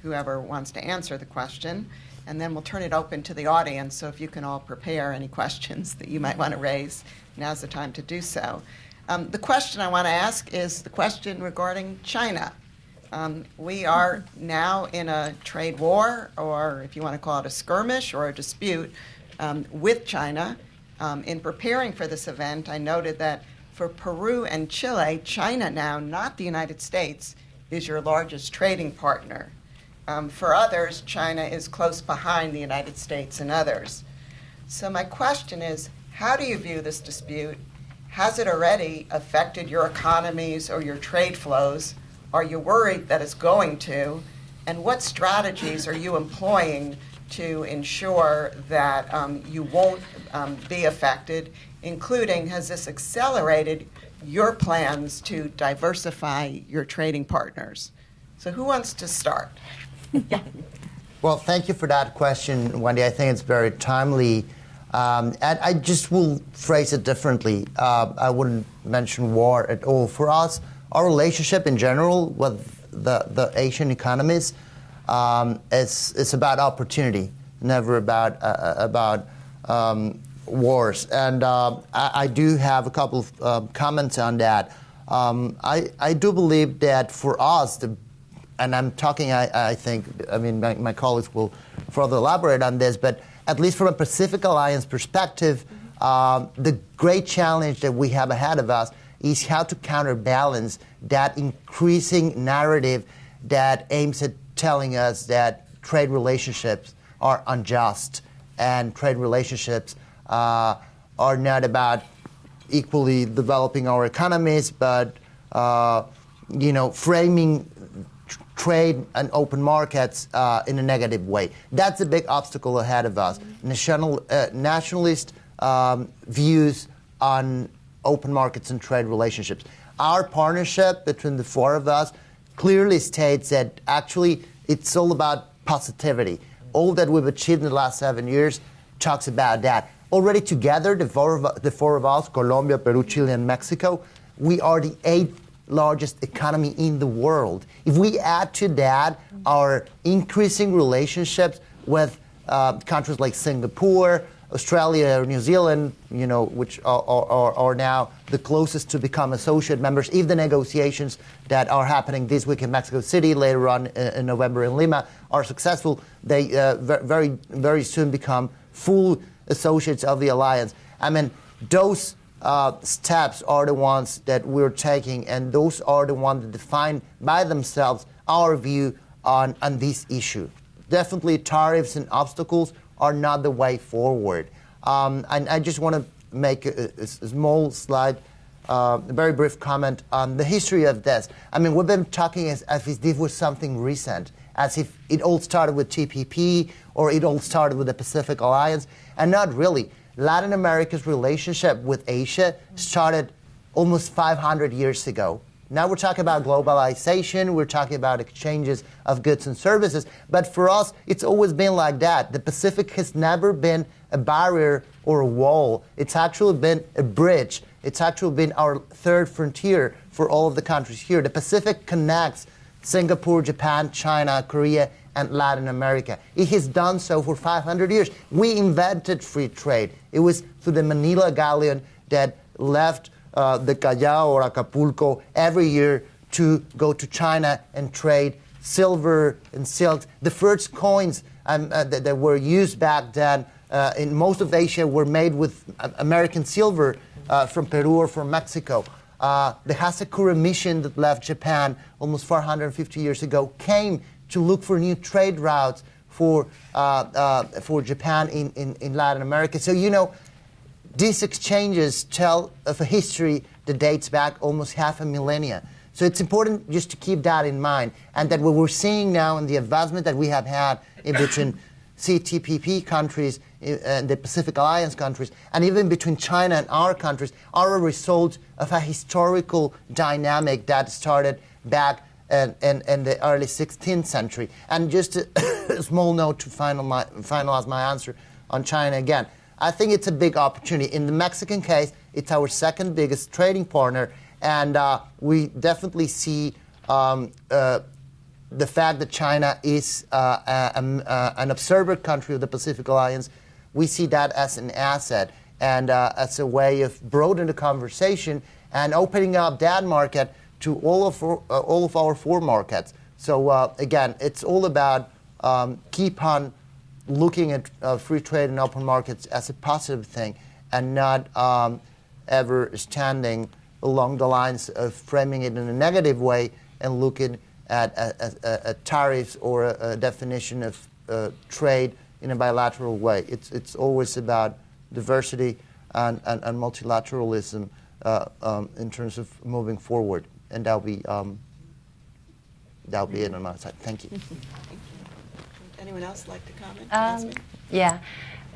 whoever wants to answer the question. And then we'll turn it open to the audience, so if you can all prepare any questions that you might want to raise, now's the time to do so. The question I want to ask is the question regarding China. We are now in a trade war, or if you want to call it a skirmish or a dispute, with China. In preparing for this event, I noted that for Peru and Chile, China now, not the United States, is your largest trading partner. For others, China is close behind the United States and others. So my question is, how do you view this dispute? Has it already affected your economies or your trade flows? Are you worried that it's going to? And what strategies are you employing to ensure that you won't be affected, including, has this accelerated your plans to diversify your trading partners? So who wants to start? Well, thank you for that question, Wendy. I think it's very timely. And I just will phrase it differently. I wouldn't mention war at all. For us, our relationship in general with the Asian economies is about opportunity, never about wars. And I do have a couple of comments on that. I do believe that for us, and I'm talking, I think, my colleagues will further elaborate on this, but at least from a Pacific Alliance perspective, the great challenge that we have ahead of us is how to counterbalance that increasing narrative that aims at telling us that trade relationships are unjust and trade relationships are not about equally developing our economies, but framing trade and open markets in a negative way. That's a big obstacle ahead of us. Nationalist views on open markets and trade relationships. Our partnership between the four of us clearly states that actually it's all about positivity. All that we've achieved in the last 7 years talks about that. already together, the four of us, Colombia, Peru, Chile, and Mexico, we are the 8th largest economy in the world. If we add to that our increasing relationships with countries like Singapore, Australia, or New Zealand, which are now the closest to become associate members, if the negotiations that are happening this week in Mexico City, later on in November in Lima, are successful, they very, very soon become full associates of the alliance. I mean, those steps are the ones that we're taking, and those are the ones that define by themselves our view on this issue. Definitely tariffs and obstacles are not the way forward. And I just want to make a small slide, a very brief comment on the history of this. I mean, we've been talking as if this was something recent, as if it all started with TPP or it all started with the Pacific Alliance, and not really. Latin America's relationship with Asia started almost 500 years ago. Now we're talking about globalization, we're talking about exchanges of goods and services, but for us, it's always been like that. The Pacific has never been a barrier or a wall. It's actually been a bridge. It's actually been our third frontier for all of the countries here. The Pacific connects Singapore, Japan, China, Korea, and Latin America. It has done so for 500 years. We invented free trade. It was through the Manila galleon that left the Callao or Acapulco every year to go to China and trade silver and silk. The first coins that were used back then in most of Asia were made with American silver from Peru or from Mexico. The Hasekura mission that left Japan almost 450 years ago came to look for new trade routes for Japan in Latin America. So, these exchanges tell of a history that dates back almost half a millennia. So it's important just to keep that in mind, and that what we're seeing now in the advancement that we have had in between CTPP countries and the Pacific Alliance countries, and even between China and our countries, are a result of a historical dynamic that started back in the early 16th century. And just a small note to finalize my answer on China again. I think it's a big opportunity. In the Mexican case, it's our second biggest trading partner, and we definitely see the fact that China is an observer country of the Pacific Alliance. We see that as an asset and as a way of broadening the conversation and opening up that market to all of our four markets. So again, it's all about keep on looking at free trade and open markets as a positive thing, and not ever standing along the lines of framing it in a negative way and looking at tariffs or a definition of trade in a bilateral way. It's always about diversity and multilateralism in terms of moving forward, and that'll be it on my side. Thank you. Anyone else like to comment? Yeah.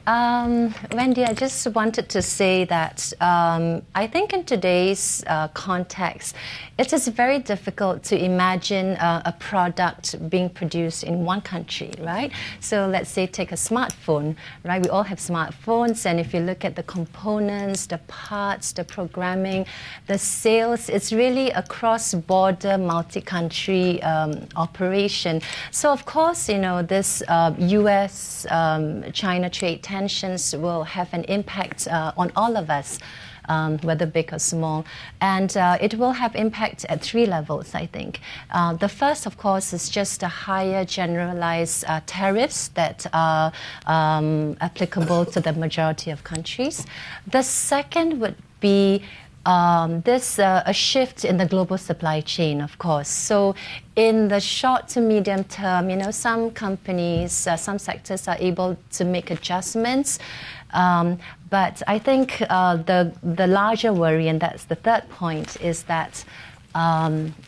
Wendy, I just wanted to say that I think in today's context, it is very difficult to imagine a product being produced in one country, right? So let's say take a smartphone, right? We all have smartphones, and if you look at the components, the parts, the programming, the sales, it's really a cross-border, multi-country operation. So of course, this US-China trade tensions will have an impact on all of us, whether big or small. And it will have impact at three levels, I think. The first, of course, is just the higher generalized tariffs that are applicable to the majority of countries. The second would be a shift in the global supply chain, of course. So in the short to medium term, some companies, some sectors are able to make adjustments. But I think the larger worry, and that's the third point, is that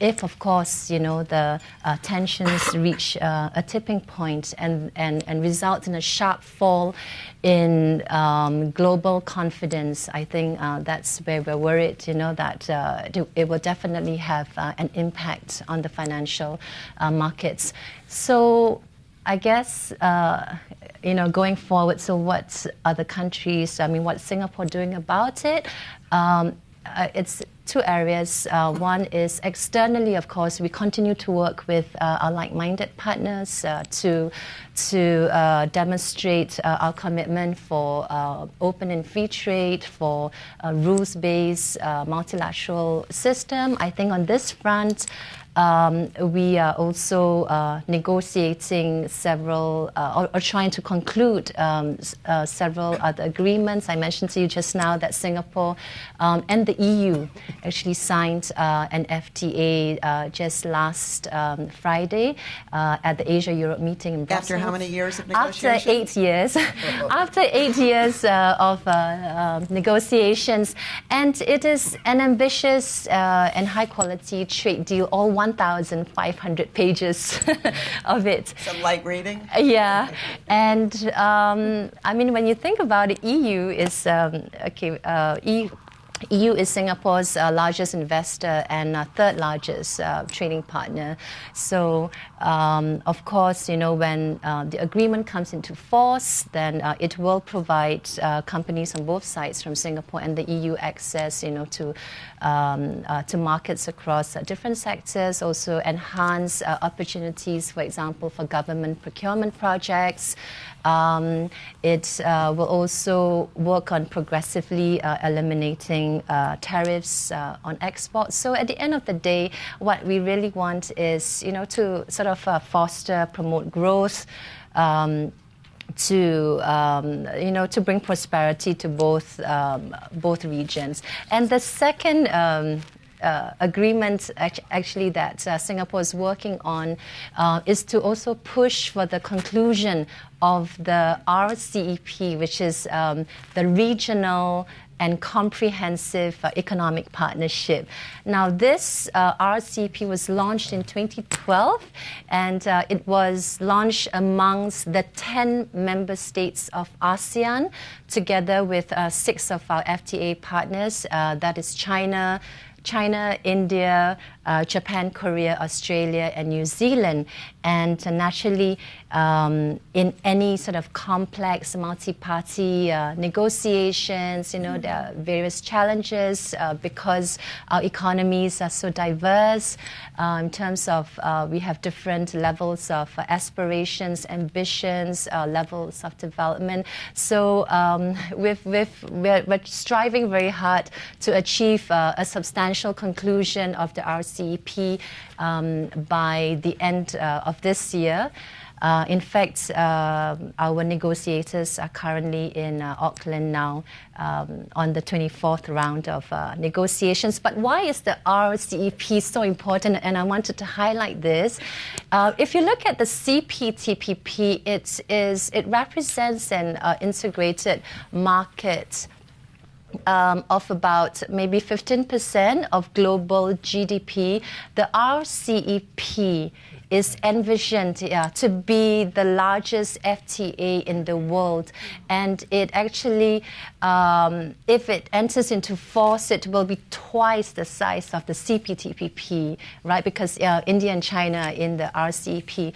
if, of course, the tensions reach a tipping point and result in a sharp fall in global confidence, I think that's where we're worried, that it will definitely have an impact on the financial markets. So I guess, going forward, so what other countries, what's Singapore doing about it? It's two areas. One is externally, of course, we continue to work with our like-minded partners to demonstrate our commitment for open and free trade, for a rules-based multilateral system. I think on this front, we are also negotiating several, or trying to conclude several other agreements. I mentioned to you just now that Singapore and the EU actually signed an FTA just last Friday at the Asia-Europe meeting in Brussels. After how many years of negotiation? After 8 years. After 8 years of negotiations. And it is an ambitious and high-quality trade deal, all 1,500 pages of it. Some light reading? Yeah. And, when you think about it, EU is, EU is Singapore's largest investor and third largest trading partner. So, of course, when the agreement comes into force, then it will provide companies on both sides, from Singapore and the EU, access, to markets across different sectors. Also, enhance opportunities, for example, for government procurement projects. It will also work on progressively eliminating tariffs on exports. So at the end of the day, what we really want is, to sort of foster, promote growth, to bring prosperity to both regions. And the second agreement actually that Singapore is working on is to also push for the conclusion of the RCEP, which is the Regional and Comprehensive Economic Partnership. Now, this RCEP was launched in 2012, and it was launched amongst the 10 member states of ASEAN, together with 6 of our FTA partners, that is China, India, Japan, Korea, Australia, and New Zealand. And naturally, in any sort of complex multi-party negotiations, there are various challenges because our economies are so diverse in terms of we have different levels of aspirations, ambitions, levels of development. So we're striving very hard to achieve a substantial conclusion of the RCEP by the end of this year. In fact, our negotiators are currently in Auckland now on the 24th round of negotiations. But why is the RCEP so important? And I wanted to highlight this. If you look at the CPTPP, it represents an integrated market of about maybe 15% of global GDP. The RCEP is envisioned to be the largest FTA in the world. And it actually, if it enters into force, it will be twice the size of the CPTPP, right? Because India and China are in the RCEP.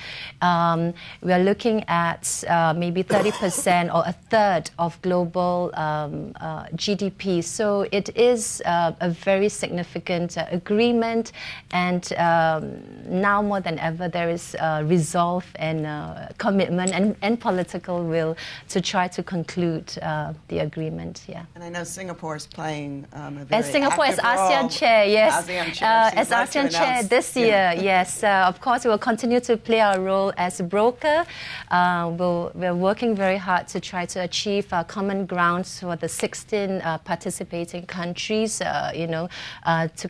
We are looking at maybe 30% or a third of global GDP. So it is a very significant agreement. And now more than ever, there is resolve and commitment and political will to try to conclude the agreement. Yeah. And I know Singapore is playing a very as Singapore as ASEAN role. chair, yes. ASEAN chair. As ASEAN chair this year, yes. Of course, we will continue to play our role as a broker. We're working very hard to try to achieve common grounds for the 16 participating countries. To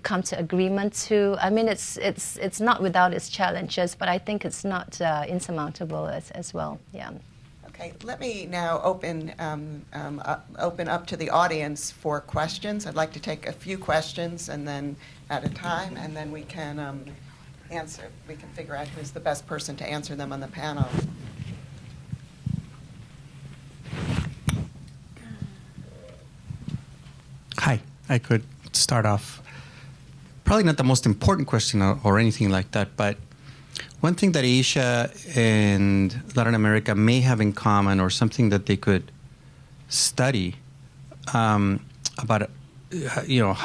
come to agreement to. I mean, it's not without its challenges, but I think it's not insurmountable as well. Yeah. Okay, let me now open up to the audience for questions. I'd like to take a few questions and then at a time, and then we can answer. We can figure out who's the best person to answer them on the panel. Hi, I could start off. Probably not the most important question or anything like that, but one thing that Asia and Latin America may have in common, or something that they could study about,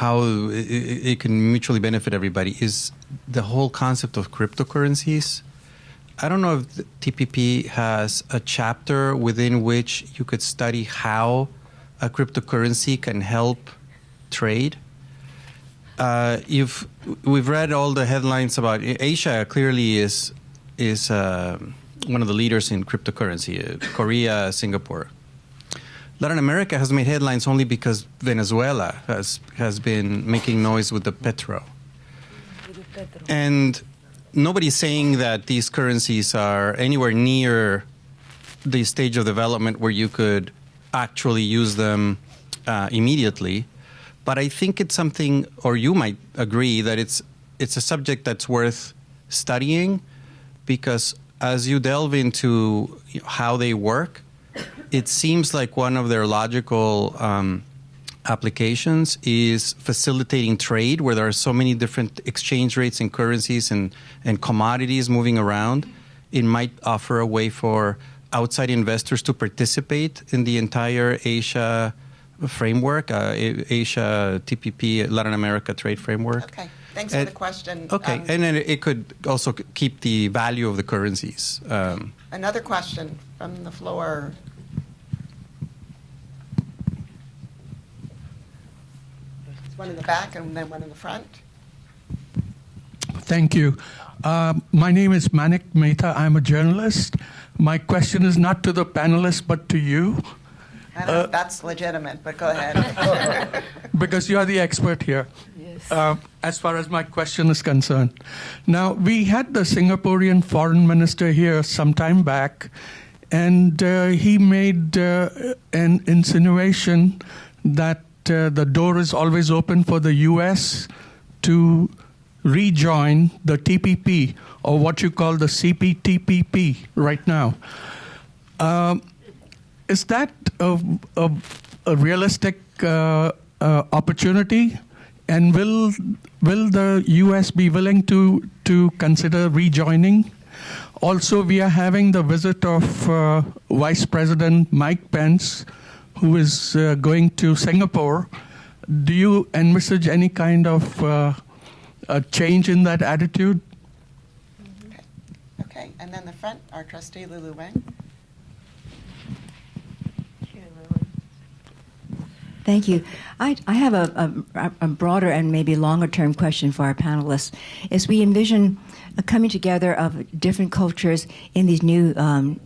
how it can mutually benefit everybody, is the whole concept of cryptocurrencies. I don't know if the TPP has a chapter within which you could study how a cryptocurrency can help trade. We've read all the headlines about Asia. Clearly is one of the leaders in cryptocurrency. Korea, Singapore. Latin America has made headlines only because Venezuela has been making noise with the petro. And nobody's saying that these currencies are anywhere near the stage of development where you could actually use them immediately. But I think it's something, or you might agree, that it's a subject that's worth studying, because as you delve into how they work, it seems like one of their logical applications is facilitating trade, where there are so many different exchange rates and currencies and commodities moving around. It might offer a way for outside investors to participate in the entire Asia framework, Asia TPP, Latin America trade framework. Okay, thanks for the question. Okay, and then it could also keep the value of the currencies. Another question from the floor. One in the back and then one in the front. Thank you. My name is Manik Mehta. I'm a journalist. My question is not to the panelists, but to you. I don't know if that's legitimate, but go ahead. Because you're the expert here. Yes. As far as my question is concerned. Now, we had the Singaporean foreign minister here some time back, and he made an insinuation that the door is always open for the U.S. to rejoin the TPP, or what you call the CPTPP right now. Is that a realistic opportunity? And will the U.S. be willing to consider rejoining? Also, we are having the visit of Vice President Mike Pence, who is going to Singapore. Do you envisage any kind of a change in that attitude? Okay, and then the front, our trustee Lulu Wang. Thank you. I have a broader and maybe longer term question for our panelists. As we envision a coming together of different cultures in these new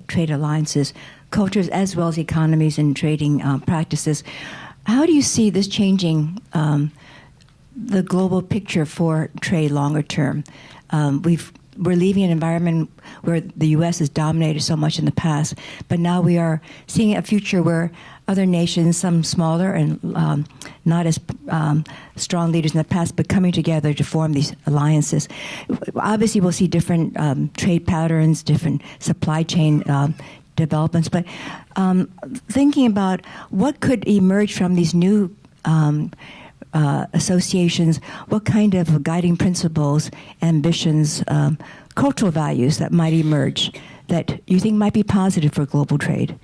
trade alliances, cultures as well as economies and trading practices, how do you see this changing the global picture for trade longer term? We're leaving an environment where the U.S. has dominated so much in the past, but now we are seeing a future where other nations, some smaller and not as strong leaders in the past, but coming together to form these alliances. Obviously, we'll see different trade patterns, different supply chain developments, but thinking about what could emerge from these new associations, what kind of guiding principles, ambitions, cultural values that might emerge that you think might be positive for global trade?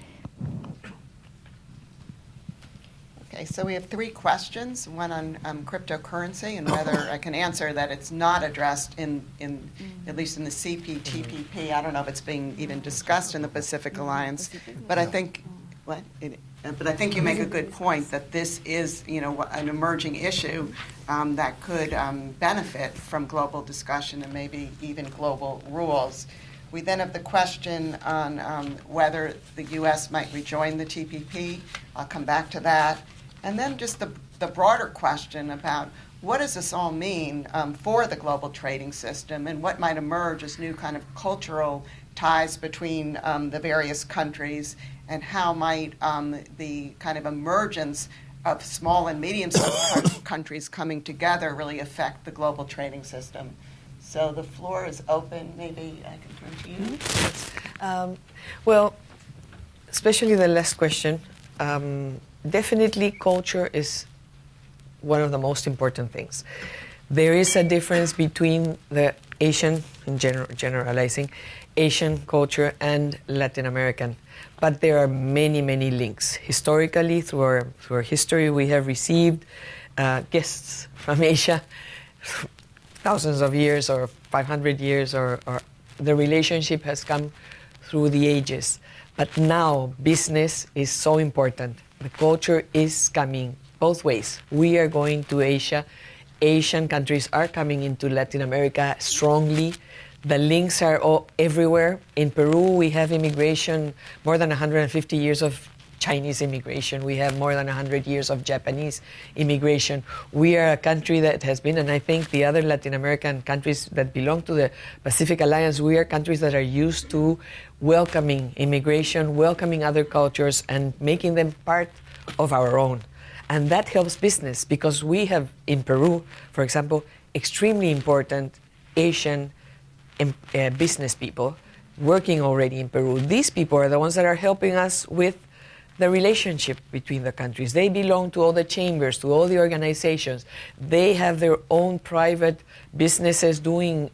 Okay, so we have three questions, one on cryptocurrency and whether I can answer that it's not addressed in at least in the CPTPP. I don't know if it's being even discussed in the Pacific Alliance, but I think but I think you make a good point that this is, an emerging issue that could benefit from global discussion and maybe even global rules. We then have the question on whether the U.S. might rejoin the TPP. I'll come back to that. And then just the broader question about what does this all mean for the global trading system and what might emerge as new kind of cultural ties between the various countries, and how might the kind of emergence of small and medium-sized countries coming together really affect the global trading system. So the floor is open. Maybe I can turn to you. Yes. Well, especially the last question, definitely culture is one of the most important things. There is a difference between the Asian, in generalizing, Asian culture and Latin American. But there are many, many links. Historically, through our history, we have received guests from Asia, thousands of years or 500 years, or the relationship has come through the ages. But now business is so important. The culture is coming both ways. We are going to Asia. Asian countries are coming into Latin America strongly. The links are all everywhere. In Peru, we have immigration, more than 150 years of Chinese immigration. We have more than 100 years of Japanese immigration. We are a country that has been, and I think the other Latin American countries that belong to the Pacific Alliance, we are countries that are used to welcoming immigration, welcoming other cultures, and making them part of our own. And that helps business because we have, in Peru, for example, extremely important Asian business people working already in Peru. These people are the ones that are helping us with the relationship between the countries. They belong to all the chambers, to all the organizations. They have their own private businesses doing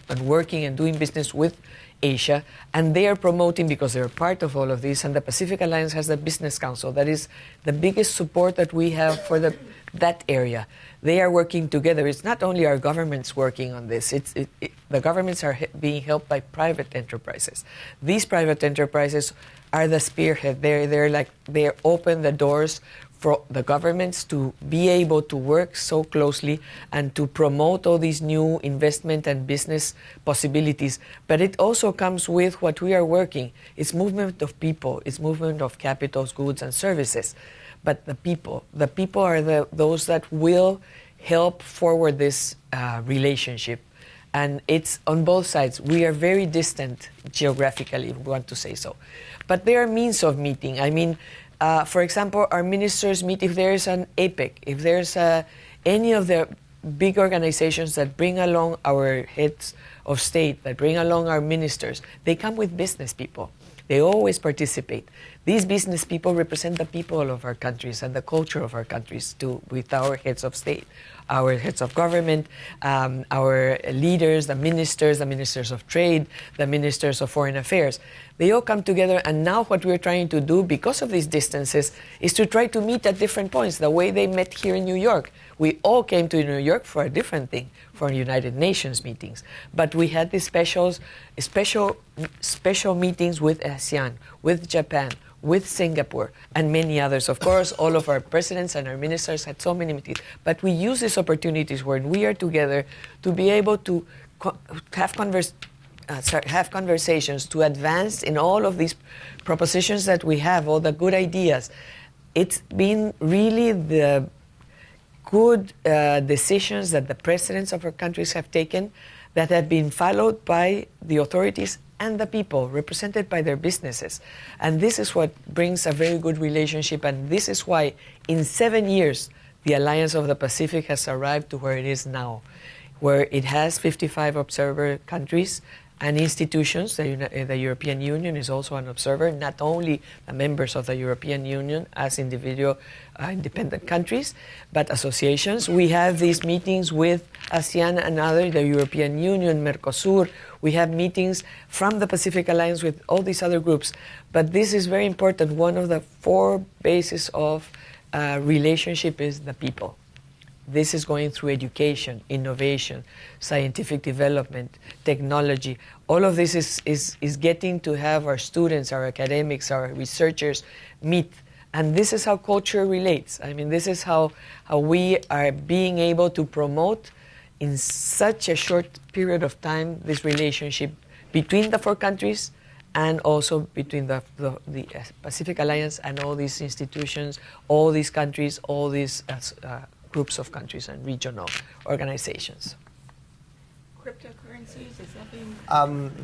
and working and doing business with Asia, and they are promoting, because they're part of all of this, and the Pacific Alliance has the Business Council. That is the biggest support that we have for that area. They are working together. It's not only our governments working on this. The governments are being helped by private enterprises. These private enterprises are the spearhead. They open the doors for the governments to be able to work so closely and to promote all these new investment and business possibilities. But it also comes with what we are working. It's movement of people. It's movement of capitals, goods, and services. But the people are those that will help forward this relationship. And it's on both sides. We are very distant geographically, if we want to say so. But there are means of meeting. I mean, for example, our ministers meet if there's an APEC, if there's any of the big organizations that bring along our heads of state, that bring along our ministers. They come with business people. They always participate. These business people represent the people of our countries and the culture of our countries too, with our heads of state, our heads of government, our leaders, the ministers of trade, the ministers of foreign affairs. They all come together, and now what we're trying to do, because of these distances, is to try to meet at different points, the way they met here in New York. We all came to New York for a different thing, for United Nations meetings. But we had these special meetings with ASEAN, with Japan, with Singapore, and many others. Of course, all of our presidents and our ministers had so many meetings. But we use these opportunities when we are together to be able to have conversations, to advance in all of these propositions that we have, all the good ideas. It's been really the good decisions that the presidents of our countries have taken that have been followed by the authorities and the people represented by their businesses. And this is what brings a very good relationship, and this is why in 7 years the Alliance of the Pacific has arrived to where it is now, where it has 55 observer countries and institutions. The European Union is also an observer, not only the members of the European Union as individual independent countries, but associations. We have these meetings with ASEAN and other, the European Union, Mercosur. We have meetings from the Pacific Alliance with all these other groups. But this is very important. One of the 4 bases of relationship is the people. This is going through education, innovation, scientific development, technology. All of this is getting to have our students, our academics, our researchers meet. And this is how culture relates. I mean, this is how we are being able to promote in such a short period of time this relationship between the 4 countries and also between the Pacific Alliance and all these institutions, all these countries, all these groups of countries and regional organizations. Cryptocurrencies, is that being...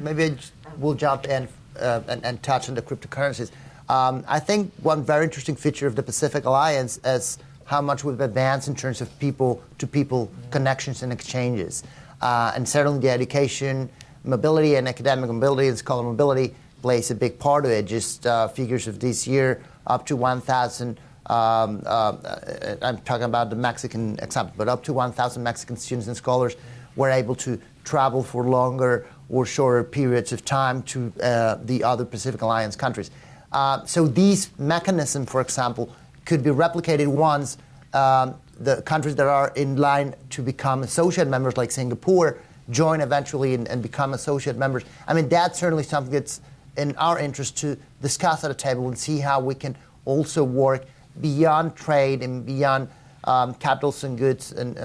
Maybe we'll jump in and touch on the cryptocurrencies. I think one very interesting feature of the Pacific Alliance is how much we've advanced in terms of people-to-people connections and exchanges. And certainly the education, mobility, and academic mobility and scholar mobility plays a big part of it. Just figures of this year, up to 1,000 I'm talking about the Mexican example, but up to 1,000 Mexican students and scholars were able to travel for longer or shorter periods of time to the other Pacific Alliance countries. So these mechanisms, for example, could be replicated once the countries that are in line to become associate members, like Singapore, join eventually and become associate members. I mean, that's certainly something that's in our interest to discuss at a table and see how we can also work beyond trade and beyond capitals and goods and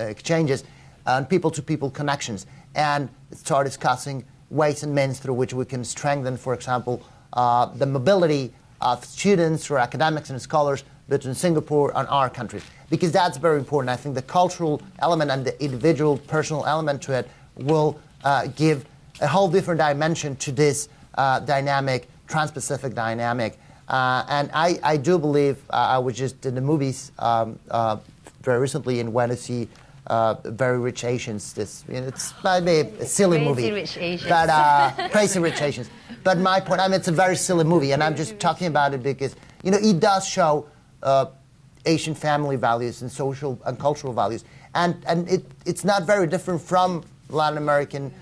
exchanges and people-to-people connections, and start discussing ways and means through which we can strengthen, for example, the mobility of students or academics and scholars between Singapore and our countries, because that's very important. I think the cultural element and the individual personal element to it will give a whole different dimension to this dynamic, trans-Pacific dynamic. And I do believe, I was just in the movies very recently and went to see Very Rich Asians. It's maybe a silly Crazy movie. Rich Asians. But Crazy Rich Asians. But my point, I mean, it's a very silly movie, and I'm just talking about it because, you know, it does show Asian family values and social and cultural values. And it's not very different from Latin American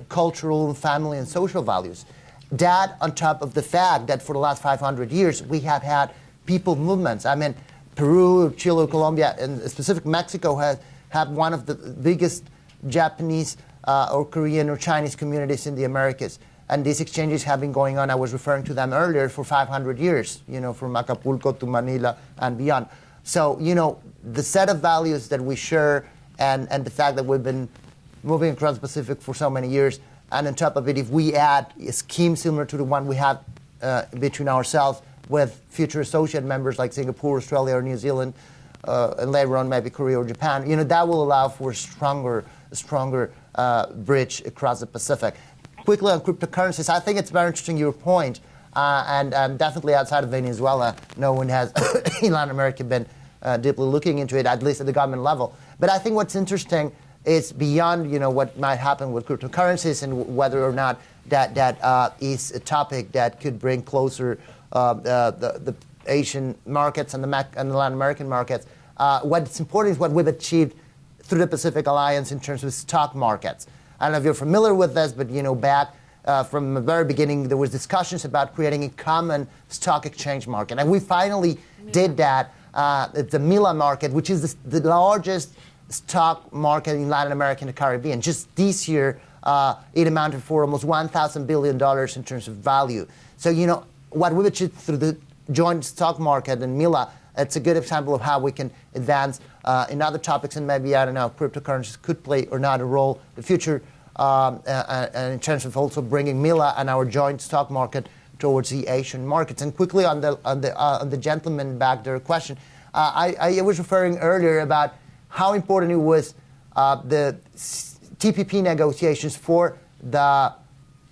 cultural, family, and social values. That on top of the fact that for the last 500 years, we have had people movements. I mean, Peru, Chile, Colombia, and specifically Mexico have one of the biggest Japanese or Korean or Chinese communities in the Americas. And these exchanges have been going on, I was referring to them earlier, for 500 years, you know, from Acapulco to Manila and beyond. So, you know, the set of values that we share and the fact that we've been moving across the Pacific for so many years, and on top of it, if we add a scheme similar to the one we have between ourselves with future associate members like Singapore, Australia, or New Zealand, and later on maybe Korea or Japan, you know, that will allow for a stronger bridge across the Pacific. Quickly on cryptocurrencies, I think it's very interesting your point, and definitely outside of Venezuela, no one has in Latin America been deeply looking into it, at least at the government level. But I think what's interesting is beyond, you know, what might happen with cryptocurrencies and whether or not that is a topic that could bring closer the Asian markets and the Latin American markets. What's important is what we've achieved through the Pacific Alliance in terms of stock markets. I don't know if you're familiar with this, but, you know, back from the very beginning, there was discussions about creating a common stock exchange market. And we finally did that. It's the MILA market, which is the largest stock market in Latin America and the Caribbean. Just this year, it amounted for almost $1,000 billion in terms of value. So, you know, what we've achieved through the joint stock market and MILA, it's a good example of how we can advance in other topics, and maybe, I don't know, cryptocurrencies could play or not a role in the future, and in terms of also bringing MILA and our joint stock market towards the Asian markets. And quickly on the gentleman back there question, I was referring earlier about how important it was the TPP negotiations for the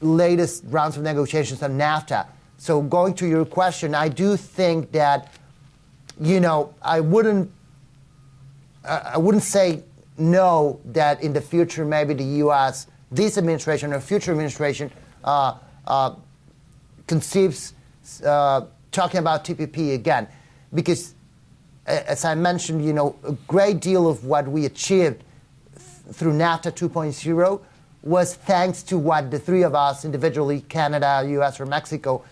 latest rounds of negotiations on NAFTA. So going to your question, I do think that, you know, I wouldn't say no that in the future maybe the U.S., this administration or future administration conceives talking about TPP again, because as I mentioned, you know, a great deal of what we achieved through NAFTA 2.0 was thanks to what the three of us individually, Canada, U.S., or Mexico,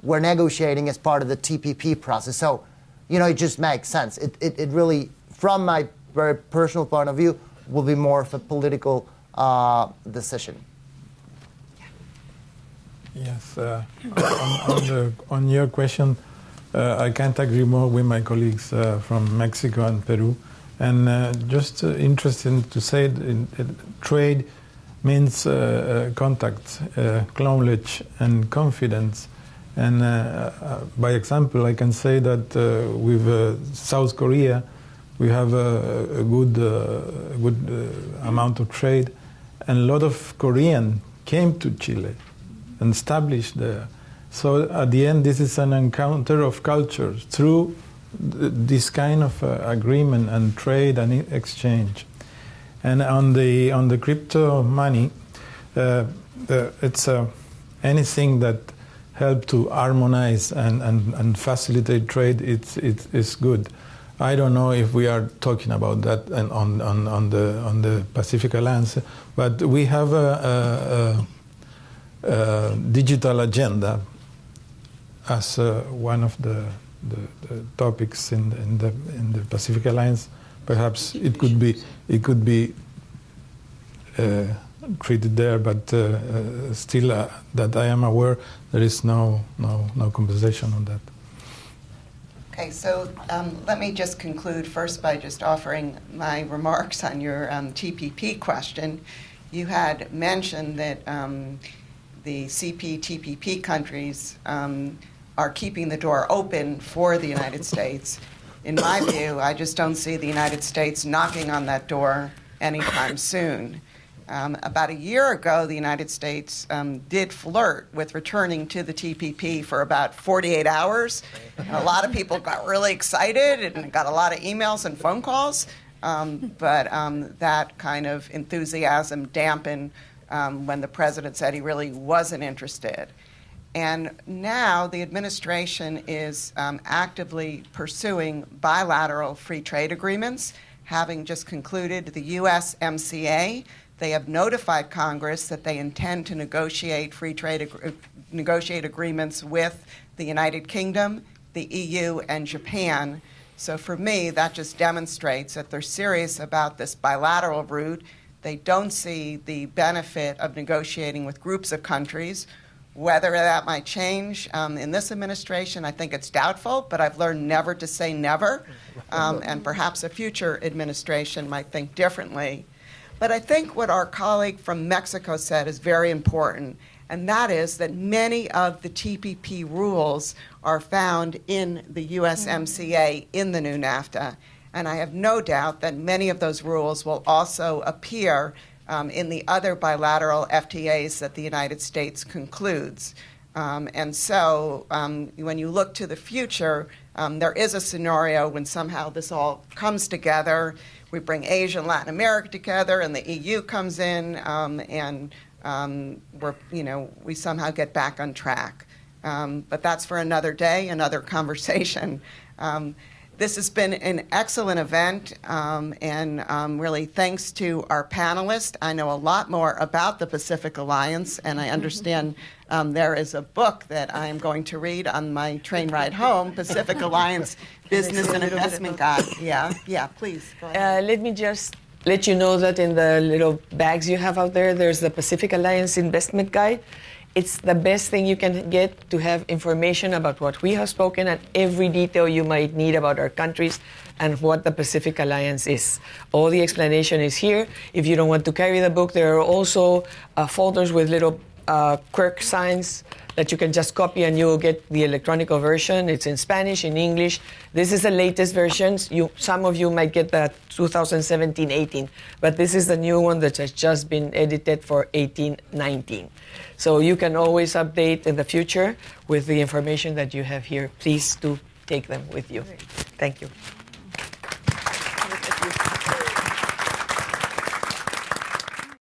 were negotiating as part of the TPP process. So, you know, it just makes sense. It really, from my very personal point of view, will be more of a political decision. Yes, on your question, I can't agree more with my colleagues from Mexico and Peru. And just interesting to say trade means contact, knowledge, and confidence. And by example, I can say that with South Korea, we have a good amount of trade, and a lot of Korean came to Chile and established there. So at the end, this is an encounter of cultures through this kind of agreement and trade and exchange. And on the crypto money, it's anything that help to harmonize and facilitate trade. It's good. I don't know if we are talking about that on the Pacific Alliance, but we have a digital agenda as one of the topics in the Pacific Alliance. Perhaps it could be treated there, but still, that I am aware, there is no conversation on that. Okay, so let me just conclude first by just offering my remarks on your TPP question. You had mentioned that the CPTPP countries are keeping the door open for the United States. In my view, I just don't see the United States knocking on that door anytime soon. About a year ago, the United States did flirt with returning to the TPP for about 48 hours. And a lot of people got really excited and got a lot of emails and phone calls, but that kind of enthusiasm dampened when the president said he really wasn't interested. And now the administration is actively pursuing bilateral free trade agreements, having just concluded the USMCA. They have notified Congress that they intend to negotiate free trade negotiate agreements with the United Kingdom, the EU, and Japan. So for me, that just demonstrates that they're serious about this bilateral route. They don't see the benefit of negotiating with groups of countries. Whether that might change in this administration, I think it's doubtful, but I've learned never to say never, and perhaps a future administration might think differently. But I think what our colleague from Mexico said is very important, and that is that many of the TPP rules are found in the USMCA in the new NAFTA, and I have no doubt that many of those rules will also appear in the other bilateral FTAs that the United States concludes. And so when you look to the future, there is a scenario when somehow this all comes together. We bring Asia and Latin America together, and the EU comes in, and we somehow get back on track. But that's for another day, another conversation. This has been an excellent event, and really thanks to our panelists. I know a lot more about the Pacific Alliance, and I understand there is a book that I am going to read on my train ride home, Pacific Alliance Business and Investment Guide. Yeah, please. Go ahead. Let me just let you know that in the little bags you have out there, there's the Pacific Alliance Investment Guide. It's the best thing you can get to have information about what we have spoken and every detail you might need about our countries and what the Pacific Alliance is. All the explanation is here. If you don't want to carry the book, there are also folders with little quirk signs that you can just copy and you will get the electronic version. It's in Spanish, in English. This is the latest version. Some of you might get the 2017-18, but this is the new one that has just been edited for 18-19. So you can always update in the future with the information that you have here. Please do take them with you. Thank you.